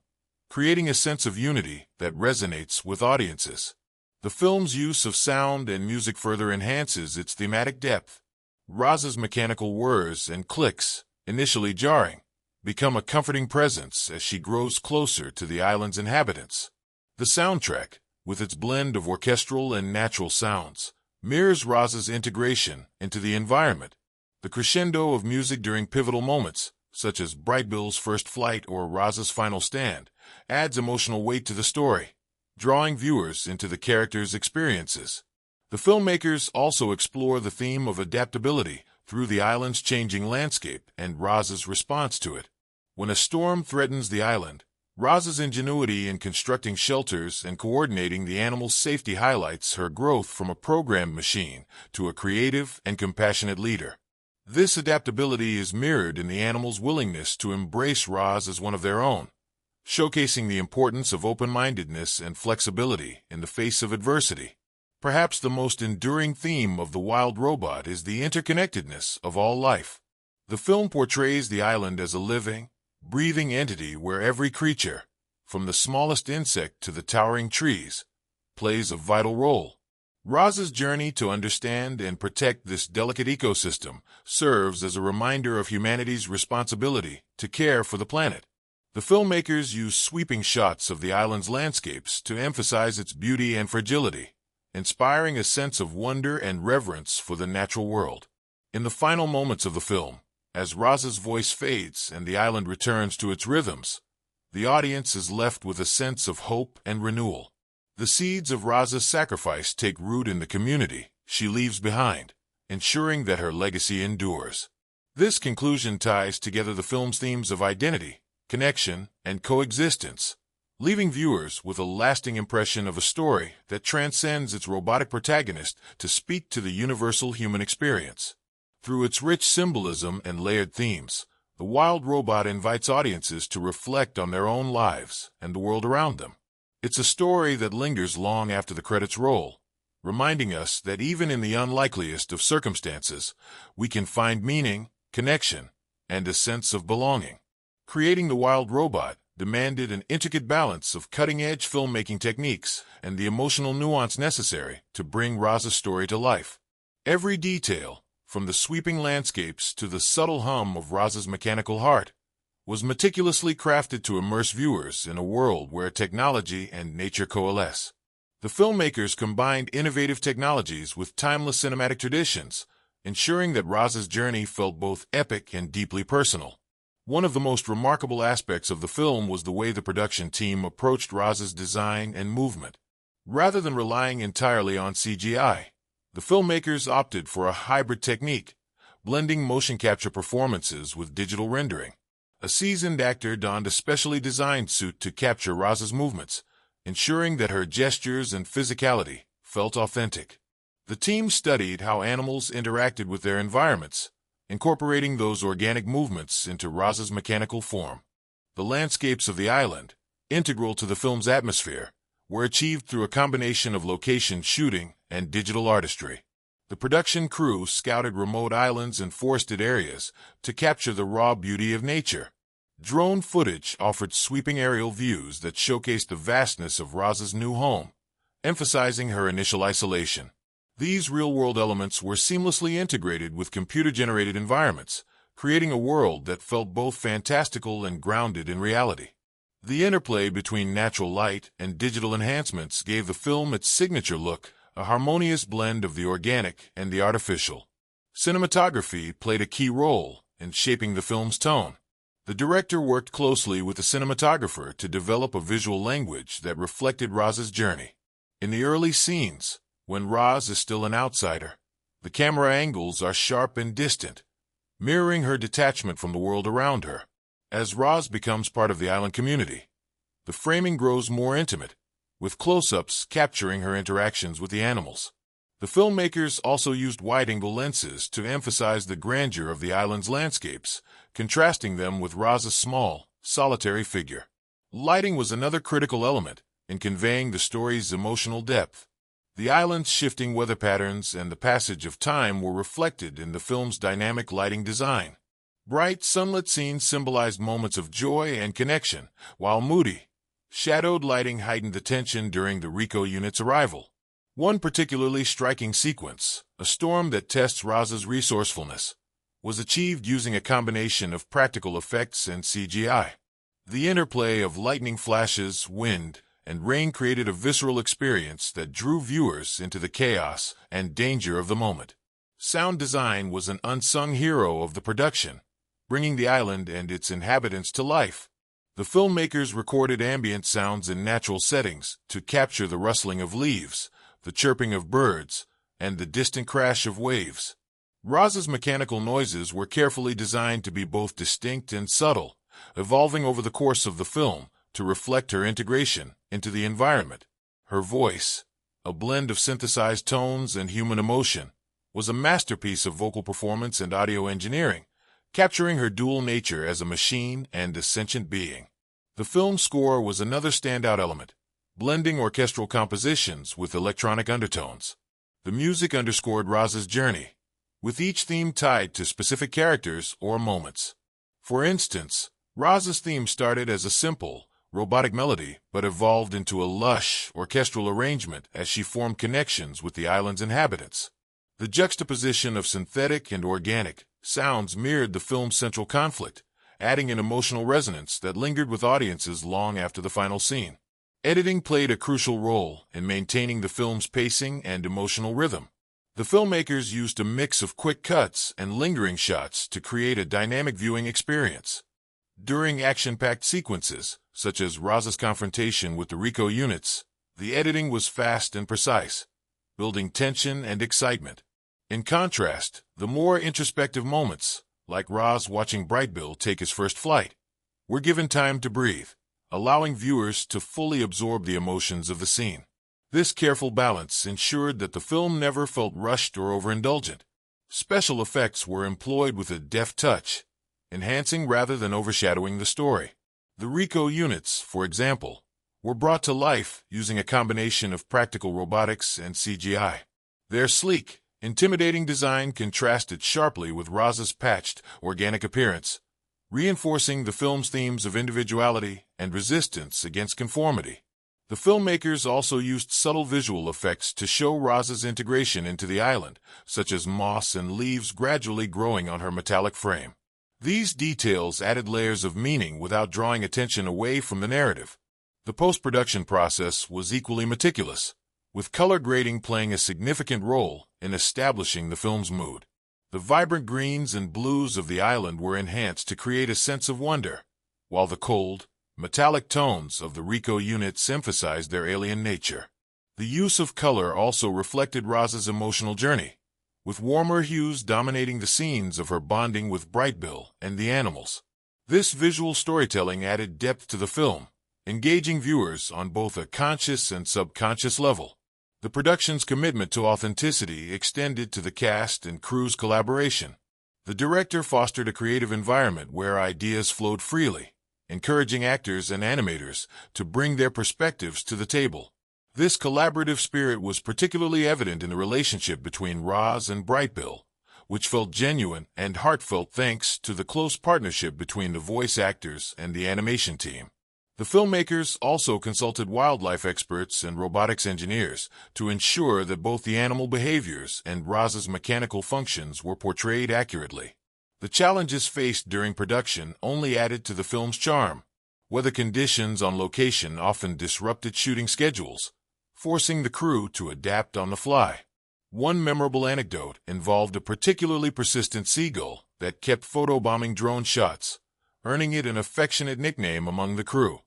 creating a sense of unity that resonates with audiences. The film's use of sound and music further enhances its thematic depth. Roz's mechanical whirs and clicks, initially jarring, become a comforting presence as she grows closer to the island's inhabitants. The soundtrack, with its blend of orchestral and natural sounds, mirrors Roz's integration into the environment. The crescendo of music during pivotal moments, such as Brightbill's first flight or Roz's final stand, adds emotional weight to the story, drawing viewers into the characters' experiences. The filmmakers also explore the theme of adaptability through the island's changing landscape and Roz's response to it. When a storm threatens the island, Roz's ingenuity in constructing shelters and coordinating the animals' safety highlights her growth from a programmed machine to a creative and compassionate leader. This adaptability is mirrored in the animals' willingness to embrace Roz as one of their own, showcasing the importance of open-mindedness and flexibility in the face of adversity. Perhaps the most enduring theme of The Wild Robot is the interconnectedness of all life. The film portrays the island as a living, breathing entity where every creature, from the smallest insect to the towering trees, plays a vital role. Roz's journey to understand and protect this delicate ecosystem serves as a reminder of humanity's responsibility to care for the planet. The filmmakers use sweeping shots of the island's landscapes to emphasize its beauty and fragility, inspiring a sense of wonder and reverence for the natural world. In the final moments of the film, as Roz's voice fades and the island returns to its rhythms, the audience is left with a sense of hope and renewal. The seeds of Roz's sacrifice take root in the community she leaves behind, ensuring that her legacy endures. This conclusion ties together the film's themes of identity, connection, and coexistence, leaving viewers with a lasting impression of a story that transcends its robotic protagonist to speak to the universal human experience. Through its rich symbolism and layered themes, The Wild Robot invites audiences to reflect on their own lives and the world around them. It's a story that lingers long after the credits roll, reminding us that even in the unlikeliest of circumstances, we can find meaning, connection, and a sense of belonging. Creating The Wild Robot demanded an intricate balance of cutting-edge filmmaking techniques and the emotional nuance necessary to bring Roz's story to life. Every detail, from the sweeping landscapes to the subtle hum of Roz's mechanical heart, was meticulously crafted to immerse viewers in a world where technology and nature coalesce. The filmmakers combined innovative technologies with timeless cinematic traditions, ensuring that Roz's journey felt both epic and deeply personal. One of the most remarkable aspects of the film was the way the production team approached Roz's design and movement. Rather than relying entirely on CGI, the filmmakers opted for a hybrid technique, blending motion capture performances with digital rendering. A seasoned actor donned a specially designed suit to capture Roz's movements, ensuring that her gestures and physicality felt authentic. The team studied how animals interacted with their environments, incorporating those organic movements into Roz's mechanical form. The landscapes of the island, integral to the film's atmosphere, were achieved through a combination of location shooting and digital artistry. The production crew scouted remote islands and forested areas to capture the raw beauty of nature. Drone footage offered sweeping aerial views that showcased the vastness of Roz's new home, emphasizing her initial isolation. These real-world elements were seamlessly integrated with computer-generated environments, creating a world that felt both fantastical and grounded in reality. The interplay between natural light and digital enhancements gave the film its signature look, a harmonious blend of the organic and the artificial. Cinematography played a key role in shaping the film's tone. The director worked closely with the cinematographer to develop a visual language that reflected Roz's journey. In the early scenes, when Roz is still an outsider, the camera angles are sharp and distant, mirroring her detachment from the world around her. As Roz becomes part of the island community, the framing grows more intimate, with close-ups capturing her interactions with the animals. The filmmakers also used wide-angle lenses to emphasize the grandeur of the island's landscapes, contrasting them with Roz's small, solitary figure. Lighting was another critical element in conveying the story's emotional depth. The island's shifting weather patterns and the passage of time were reflected in the film's dynamic lighting design. Bright, sunlit scenes symbolized moments of joy and connection, while moody, shadowed lighting heightened the tension during the Rico unit's arrival. One particularly striking sequence, a storm that tests Roz's resourcefulness, was achieved using a combination of practical effects and CGI. The interplay of lightning flashes, wind, and rain created a visceral experience that drew viewers into the chaos and danger of the moment. Sound design was an unsung hero of the production, bringing the island and its inhabitants to life. The filmmakers recorded ambient sounds in natural settings to capture the rustling of leaves, the chirping of birds, and the distant crash of waves. Roz's mechanical noises were carefully designed to be both distinct and subtle, evolving over the course of the film to reflect her integration into the environment. Her voice, a blend of synthesized tones and human emotion, was a masterpiece of vocal performance and audio engineering, capturing her dual nature as a machine and a sentient being. The film's score was another standout element, blending orchestral compositions with electronic undertones. The music underscored Roz's journey, with each theme tied to specific characters or moments. For instance, Roz's theme started as a simple, robotic melody but evolved into a lush, orchestral arrangement as she formed connections with the island's inhabitants. The juxtaposition of synthetic and organic sounds mirrored the film's central conflict, adding an emotional resonance that lingered with audiences long after the final scene. Editing played a crucial role in maintaining the film's pacing and emotional rhythm. The filmmakers used a mix of quick cuts and lingering shots to create a dynamic viewing experience. During action-packed sequences, such as Roz's confrontation with the RICO units, the editing was fast and precise, building tension and excitement. In contrast, the more introspective moments, like Roz watching Brightbill take his first flight, were given time to breathe, allowing viewers to fully absorb the emotions of the scene. This careful balance ensured that the film never felt rushed or overindulgent. Special effects were employed with a deft touch, enhancing rather than overshadowing the story. The RICO units, for example, were brought to life using a combination of practical robotics and CGI. Their sleek, intimidating design contrasted sharply with Roz's patched, organic appearance, reinforcing the film's themes of individuality and resistance against conformity. The filmmakers also used subtle visual effects to show Roz's integration into the island, such as moss and leaves gradually growing on her metallic frame. These details added layers of meaning without drawing attention away from the narrative. The post-production process was equally meticulous, with color grading playing a significant role in establishing the film's mood. The vibrant greens and blues of the island were enhanced to create a sense of wonder, while the cold, metallic tones of the RICO units emphasized their alien nature. The use of color also reflected Roz's emotional journey, with warmer hues dominating the scenes of her bonding with Brightbill and the animals. This visual storytelling added depth to the film, engaging viewers on both a conscious and subconscious level. The production's commitment to authenticity extended to the cast and crew's collaboration. The director fostered a creative environment where ideas flowed freely, encouraging actors and animators to bring their perspectives to the table. This collaborative spirit was particularly evident in the relationship between Roz and Brightbill, which felt genuine and heartfelt thanks to the close partnership between the voice actors and the animation team. The filmmakers also consulted wildlife experts and robotics engineers to ensure that both the animal behaviors and Roz's mechanical functions were portrayed accurately. The challenges faced during production only added to the film's charm. Weather conditions on location often disrupted shooting schedules, forcing the crew to adapt on the fly. One memorable anecdote involved a particularly persistent seagull that kept photobombing drone shots, earning it an affectionate nickname among the crew.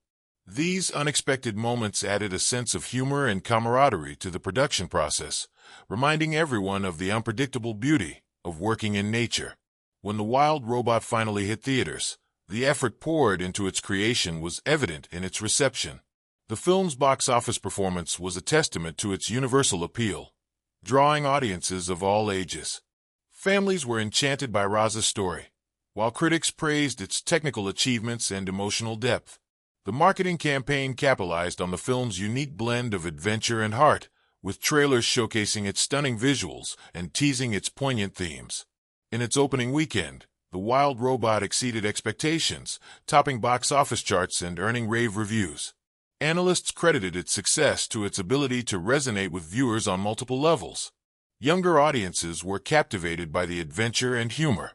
These unexpected moments added a sense of humor and camaraderie to the production process, reminding everyone of the unpredictable beauty of working in nature. When The Wild Robot finally hit theaters, the effort poured into its creation was evident in its reception. The film's box office performance was a testament to its universal appeal, drawing audiences of all ages. Families were enchanted by Roz's story, while critics praised its technical achievements and emotional depth. The marketing campaign capitalized on the film's unique blend of adventure and heart, with trailers showcasing its stunning visuals and teasing its poignant themes. In its opening weekend, The Wild Robot exceeded expectations, topping box office charts and earning rave reviews. Analysts credited its success to its ability to resonate with viewers on multiple levels. Younger audiences were captivated by the adventure and humor,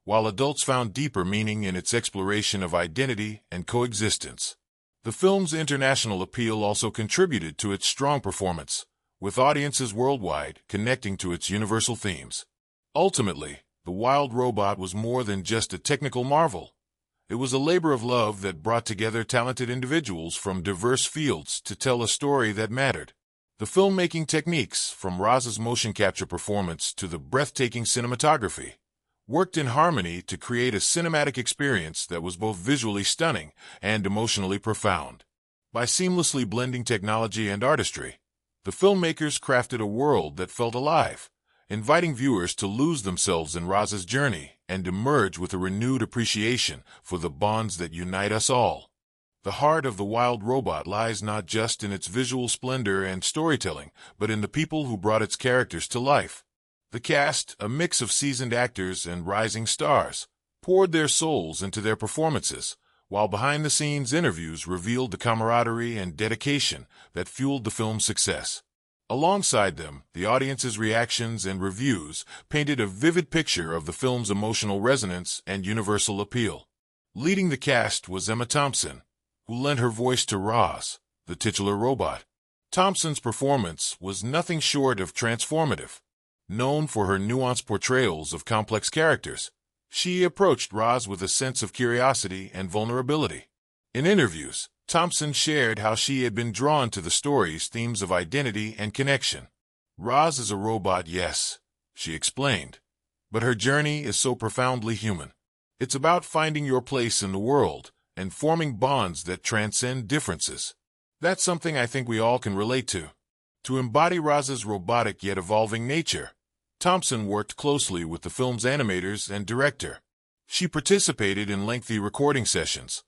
while adults found deeper meaning in its exploration of identity and coexistence. The film's international appeal also contributed to its strong performance, with audiences worldwide connecting to its universal themes. Ultimately, The Wild Robot was more than just a technical marvel. It was a labor of love that brought together talented individuals from diverse fields to tell a story that mattered. The filmmaking techniques, from Roz's motion capture performance to the breathtaking cinematography, worked in harmony to create a cinematic experience that was both visually stunning and emotionally profound. By seamlessly blending technology and artistry, the filmmakers crafted a world that felt alive, inviting viewers to lose themselves in Roz's journey and emerge with a renewed appreciation for the bonds that unite us all. The heart of The Wild Robot lies not just in its visual splendor and storytelling, but in the people who brought its characters to life. The cast, a mix of seasoned actors and rising stars, poured their souls into their performances, while behind-the-scenes interviews revealed the camaraderie and dedication that fueled the film's success. Alongside them, the audience's reactions and reviews painted a vivid picture of the film's emotional resonance and universal appeal. Leading the cast was Emma Thompson, who lent her voice to Roz, the titular robot. Thompson's performance was nothing short of transformative. Known for her nuanced portrayals of complex characters, she approached Roz with a sense of curiosity and vulnerability. In interviews, Thompson shared how she had been drawn to the story's themes of identity and connection. Roz is a robot, yes, she explained, but her journey is so profoundly human. It's about finding your place in the world and forming bonds that transcend differences. That's something I think we all can relate to. To embody Roz's robotic yet evolving nature, Thompson worked closely with the film's animators and director. She participated in lengthy recording sessions,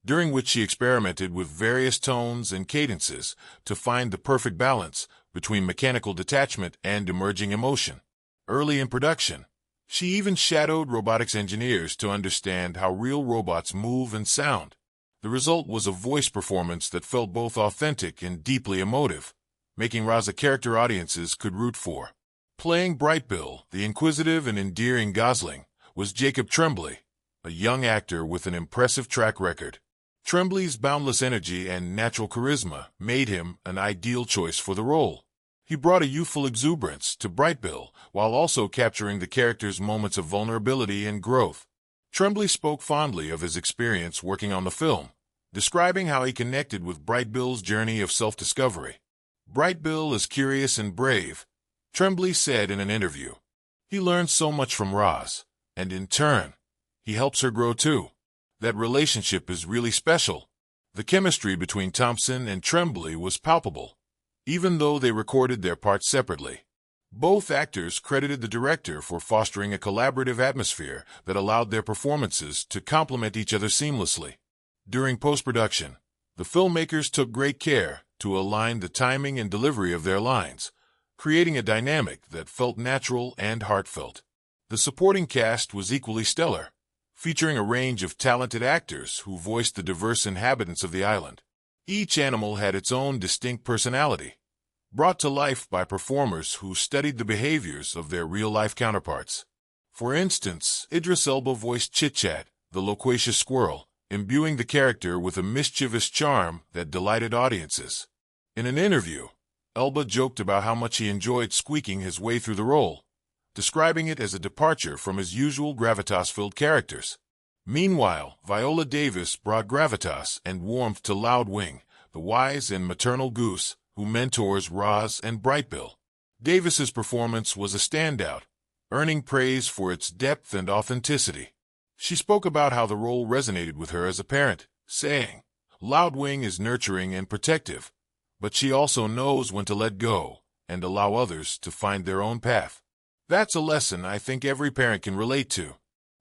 during which she experimented with various tones and cadences to find the perfect balance between mechanical detachment and emerging emotion. Early in production, she even shadowed robotics engineers to understand how real robots move and sound. The result was a voice performance that felt both authentic and deeply emotive, making Roz a character audiences could root for. Playing Brightbill, the inquisitive and endearing Gosling, was Jacob Tremblay, a young actor with an impressive track record. Tremblay's boundless energy and natural charisma made him an ideal choice for the role. He brought a youthful exuberance to Brightbill while also capturing the character's moments of vulnerability and growth. Tremblay spoke fondly of his experience working on the film, describing how he connected with Brightbill's journey of self-discovery. Brightbill is curious and brave, Tremblay said in an interview. He learns so much from Roz, and in turn, he helps her grow too. That relationship is really special. The chemistry between Thompson and Tremblay was palpable, even though they recorded their parts separately. Both actors credited the director for fostering a collaborative atmosphere that allowed their performances to complement each other seamlessly. During post-production, the filmmakers took great care to align the timing and delivery of their lines, creating a dynamic that felt natural and heartfelt. The supporting cast was equally stellar, featuring a range of talented actors who voiced the diverse inhabitants of the island. Each animal had its own distinct personality, brought to life by performers who studied the behaviors of their real-life counterparts. For instance, Idris Elba voiced Chit-Chat, the loquacious squirrel, imbuing the character with a mischievous charm that delighted audiences. In an interview, Elba joked about how much he enjoyed squeaking his way through the role, describing it as a departure from his usual gravitas-filled characters. Meanwhile, Viola Davis brought gravitas and warmth to Loudwing, the wise and maternal goose who mentors Roz and Brightbill. Davis's performance was a standout, earning praise for its depth and authenticity. She spoke about how the role resonated with her as a parent, saying, "Loudwing is nurturing and protective, but she also knows when to let go and allow others to find their own path." That's a lesson I think every parent can relate to.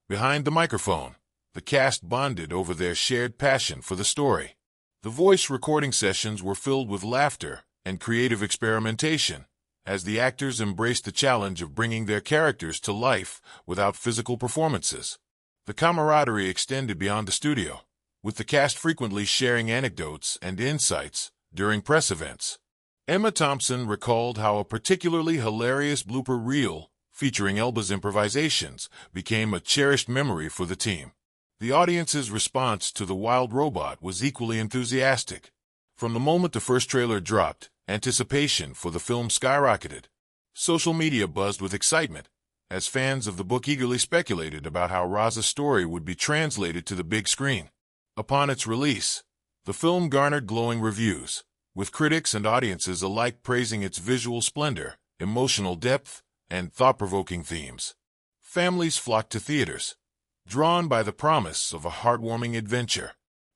Behind the microphone, the cast bonded over their shared passion for the story. The voice recording sessions were filled with laughter and creative experimentation, as the actors embraced the challenge of bringing their characters to life without physical performances. The camaraderie extended beyond the studio, with the cast frequently sharing anecdotes and insights during press events. Emma Thompson recalled how a particularly hilarious blooper reel featuring Elba's improvisations became a cherished memory for the team. The audience's response to The Wild Robot was equally enthusiastic. From the moment the first trailer dropped, anticipation for the film skyrocketed. Social media buzzed with excitement, as fans of the book eagerly speculated about how Roz's story would be translated to the big screen. Upon its release, the film garnered glowing reviews, with critics and audiences alike praising its visual splendor, emotional depth, and thought-provoking themes. Families flocked to theaters, drawn by the promise of a heartwarming adventure.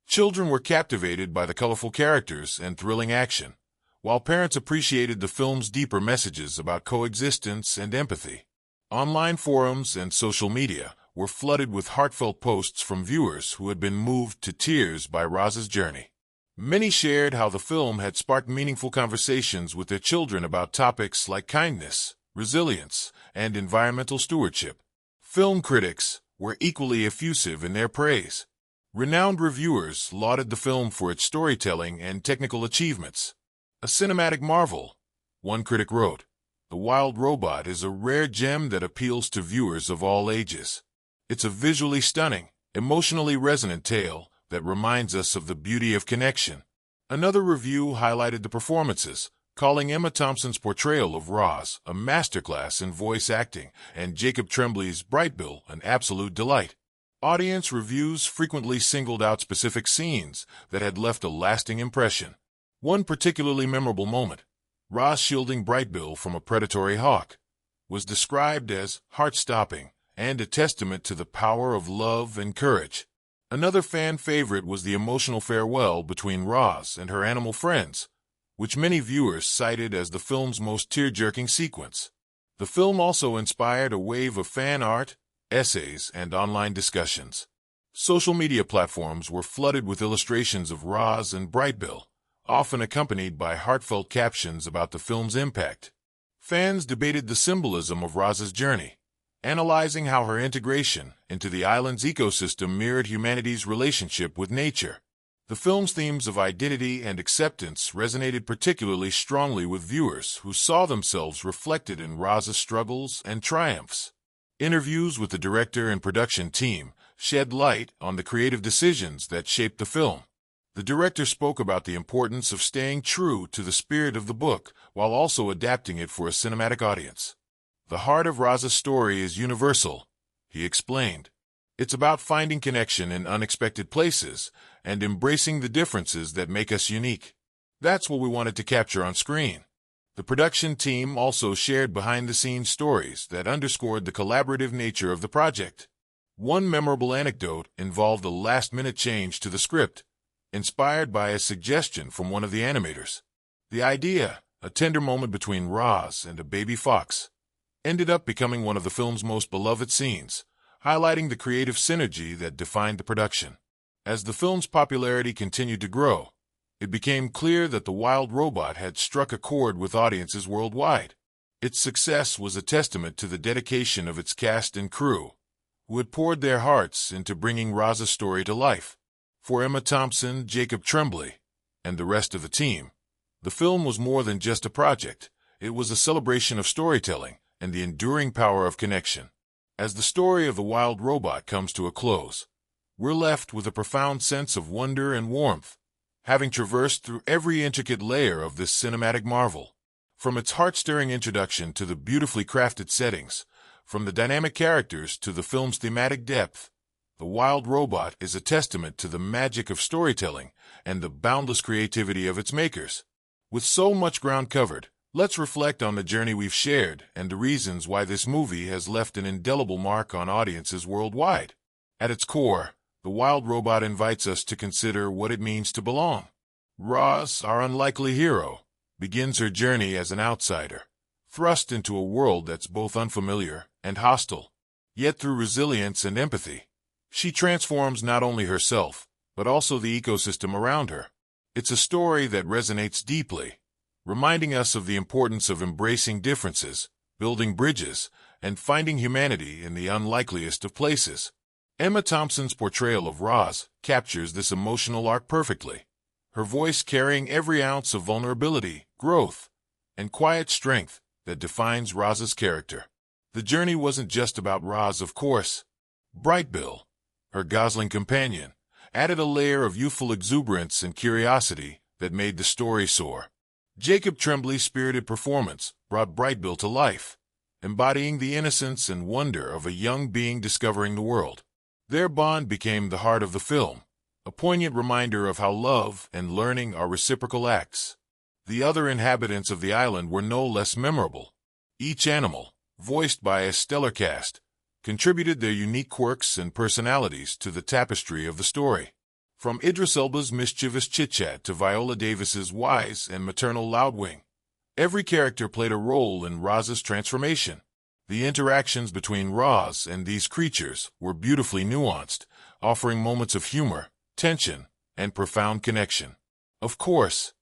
Children were captivated by the colorful characters and thrilling action, while parents appreciated the film's deeper messages about coexistence and empathy. Online forums and social media were flooded with heartfelt posts from viewers who had been moved to tears by Roz's journey. Many shared how the film had sparked meaningful conversations with their children about topics like kindness, resilience, and environmental stewardship. Film critics were equally effusive in their praise. Renowned reviewers lauded the film for its storytelling and technical achievements. A cinematic marvel, one critic wrote, "The Wild Robot is a rare gem that appeals to viewers of all ages. It's a visually stunning, emotionally resonant tale that reminds us of the beauty of connection." Another review highlighted the performances, calling Emma Thompson's portrayal of Roz a masterclass in voice acting and Jacob Tremblay's Brightbill an absolute delight. Audience reviews frequently singled out specific scenes that had left a lasting impression. One particularly memorable moment, Roz shielding Brightbill from a predatory hawk, was described as heart-stopping and a testament to the power of love and courage. Another fan favorite was the emotional farewell between Roz and her animal friends, which many viewers cited as the film's most tear-jerking sequence. The film also inspired a wave of fan art, essays, and online discussions. Social media platforms were flooded with illustrations of Roz and Brightbill, often accompanied by heartfelt captions about the film's impact. Fans debated the symbolism of Roz's journey, analyzing how her integration into the island's ecosystem mirrored humanity's relationship with nature. The film's themes of identity and acceptance resonated particularly strongly with viewers who saw themselves reflected in Roz's struggles and triumphs. Interviews with the director and production team shed light on the creative decisions that shaped the film. The director spoke about the importance of staying true to the spirit of the book while also adapting it for a cinematic audience. "The heart of Roz's story is universal," he explained. "It's about finding connection in unexpected places and embracing the differences that make us unique. That's what we wanted to capture on screen." The production team also shared behind-the-scenes stories that underscored the collaborative nature of the project. One memorable anecdote involved a last-minute change to the script, inspired by a suggestion from one of the animators. The idea, a tender moment between Roz and a baby fox, ended up becoming one of the film's most beloved scenes, highlighting the creative synergy that defined the production. As the film's popularity continued to grow, it became clear that The Wild Robot had struck a chord with audiences worldwide. Its success was a testament to the dedication of its cast and crew, who had poured their hearts into bringing Roz's story to life. For Emma Thompson, Jacob Tremblay, and the rest of the team, the film was more than just a project. It was a celebration of storytelling and the enduring power of connection. As the story of The Wild Robot comes to a close, we're left with a profound sense of wonder and warmth, having traversed through every intricate layer of this cinematic marvel. From its heart-stirring introduction to the beautifully crafted settings, from the dynamic characters to the film's thematic depth, The Wild Robot is a testament to the magic of storytelling and the boundless creativity of its makers. With so much ground covered, let's reflect on the journey we've shared and the reasons why this movie has left an indelible mark on audiences worldwide. At its core, The Wild Robot invites us to consider what it means to belong. Roz, our unlikely hero, begins her journey as an outsider, thrust into a world that's both unfamiliar and hostile. Yet through resilience and empathy, she transforms not only herself, but also the ecosystem around her. It's a story that resonates deeply, reminding us of the importance of embracing differences, building bridges, and finding humanity in the unlikeliest of places. Emma Thompson's portrayal of Roz captures this emotional arc perfectly, her voice carrying every ounce of vulnerability, growth, and quiet strength that defines Roz's character. The journey wasn't just about Roz, of course. Brightbill, her gosling companion, added a layer of youthful exuberance and curiosity that made the story soar. Jacob Tremblay's spirited performance brought Brightbill to life, embodying the innocence and wonder of a young being discovering the world. Their bond became the heart of the film, a poignant reminder of how love and learning are reciprocal acts. The other inhabitants of the island were no less memorable. Each animal, voiced by a stellar cast, contributed their unique quirks and personalities to the tapestry of the story. From Idris Elba's mischievous chit-chat to Viola Davis's wise and maternal loudwing, every character played a role in Roz's transformation. The interactions between Roz and these creatures were beautifully nuanced, offering moments of humor, tension, and profound connection. Of course,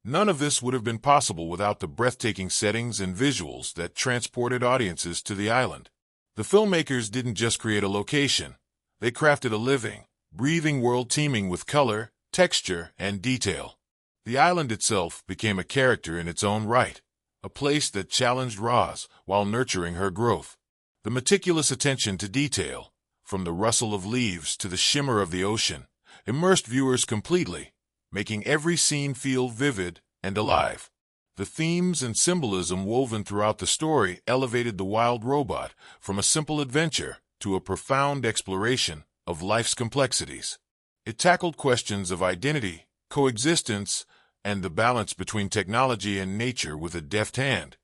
none of this would have been possible without the breathtaking settings and visuals that transported audiences to the island. The filmmakers didn't just create a location, they crafted a living, breathing world teeming with color, texture, and detail. The island itself became a character in its own right, a place that challenged Roz while nurturing her growth. The meticulous attention to detail, from the rustle of leaves to the shimmer of the ocean, immersed viewers completely, making every scene feel vivid and alive. The themes and symbolism woven throughout the story elevated The Wild Robot from a simple adventure to a profound exploration of life's complexities. It tackled questions of identity, coexistence, and the balance between technology and nature with a deft hand,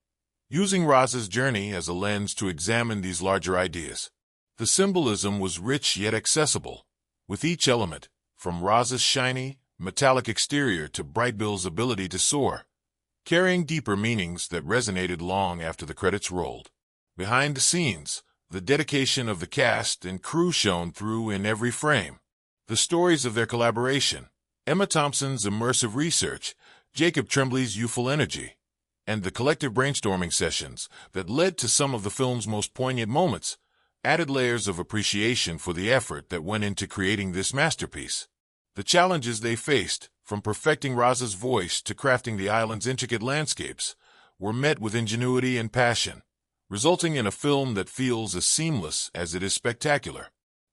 using Roz's journey as a lens to examine these larger ideas. The symbolism was rich yet accessible, with each element, from Roz's shiny, metallic exterior to Brightbill's ability to soar, carrying deeper meanings that resonated long after the credits rolled. Behind the scenes, the dedication of the cast and crew shone through in every frame. The stories of their collaboration, Emma Thompson's immersive research, Jacob Tremblay's youthful energy, and the collective brainstorming sessions that led to some of the film's most poignant moments, added layers of appreciation for the effort that went into creating this masterpiece. The challenges they faced, from perfecting Roz's voice to crafting the island's intricate landscapes, were met with ingenuity and passion, resulting in a film that feels as seamless as it is spectacular.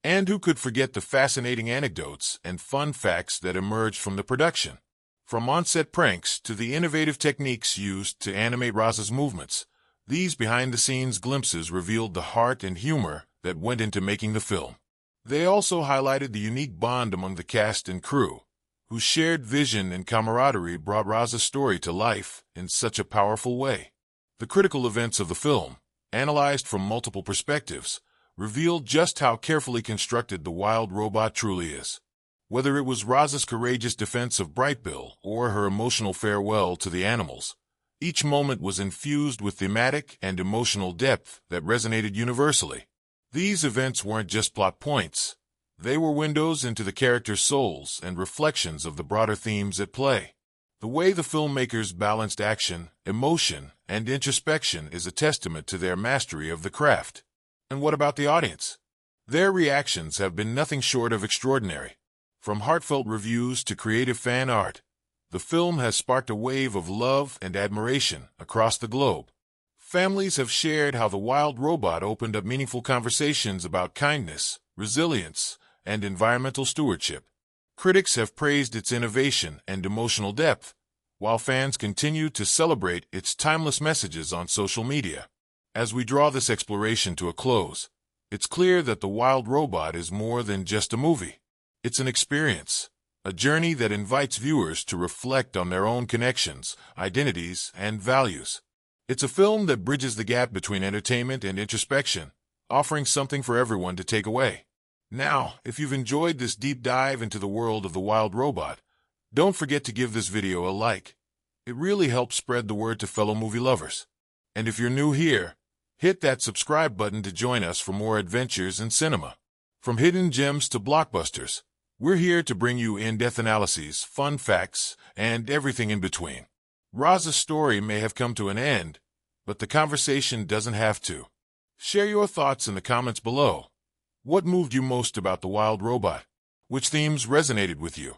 And who could forget the fascinating anecdotes and fun facts that emerged from the production? From on-set pranks to the innovative techniques used to animate Roz's movements, these behind-the-scenes glimpses revealed the heart and humor that went into making the film. They also highlighted the unique bond among the cast and crew, whose shared vision and camaraderie brought Roz's story to life in such a powerful way. The critical events of the film, analyzed from multiple perspectives, revealed just how carefully constructed The Wild Robot truly is. Whether it was Roz's courageous defense of Brightbill or her emotional farewell to the animals, each moment was infused with thematic and emotional depth that resonated universally. These events weren't just plot points. They were windows into the characters' souls and reflections of the broader themes at play. The way the filmmakers balanced action, emotion, and introspection is a testament to their mastery of the craft. And what about the audience? Their reactions have been nothing short of extraordinary. From heartfelt reviews to creative fan art, the film has sparked a wave of love and admiration across the globe. Families have shared how The Wild Robot opened up meaningful conversations about kindness, resilience, and environmental stewardship. Critics have praised its innovation and emotional depth, while fans continue to celebrate its timeless messages on social media. As we draw this exploration to a close, it's clear that The Wild Robot is more than just a movie. It's an experience, a journey that invites viewers to reflect on their own connections, identities, and values. It's a film that bridges the gap between entertainment and introspection, offering something for everyone to take away. Now, if you've enjoyed this deep dive into the world of The Wild Robot, don't forget to give this video a like. It really helps spread the word to fellow movie lovers. And if you're new here, hit that subscribe button to join us for more adventures in cinema. From hidden gems to blockbusters, we're here to bring you in-depth analyses, fun facts, and everything in between. Roz's story may have come to an end, but the conversation doesn't have to. Share your thoughts in the comments below. What moved you most about The Wild Robot? Which themes resonated with you?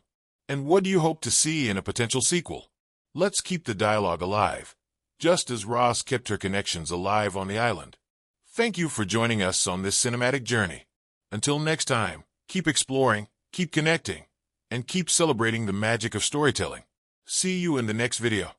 And what do you hope to see in a potential sequel? Let's keep the dialogue alive, just as Roz kept her connections alive on the island. Thank you for joining us on this cinematic journey. Until next time, keep exploring, keep connecting, and keep celebrating the magic of storytelling. See you in the next video.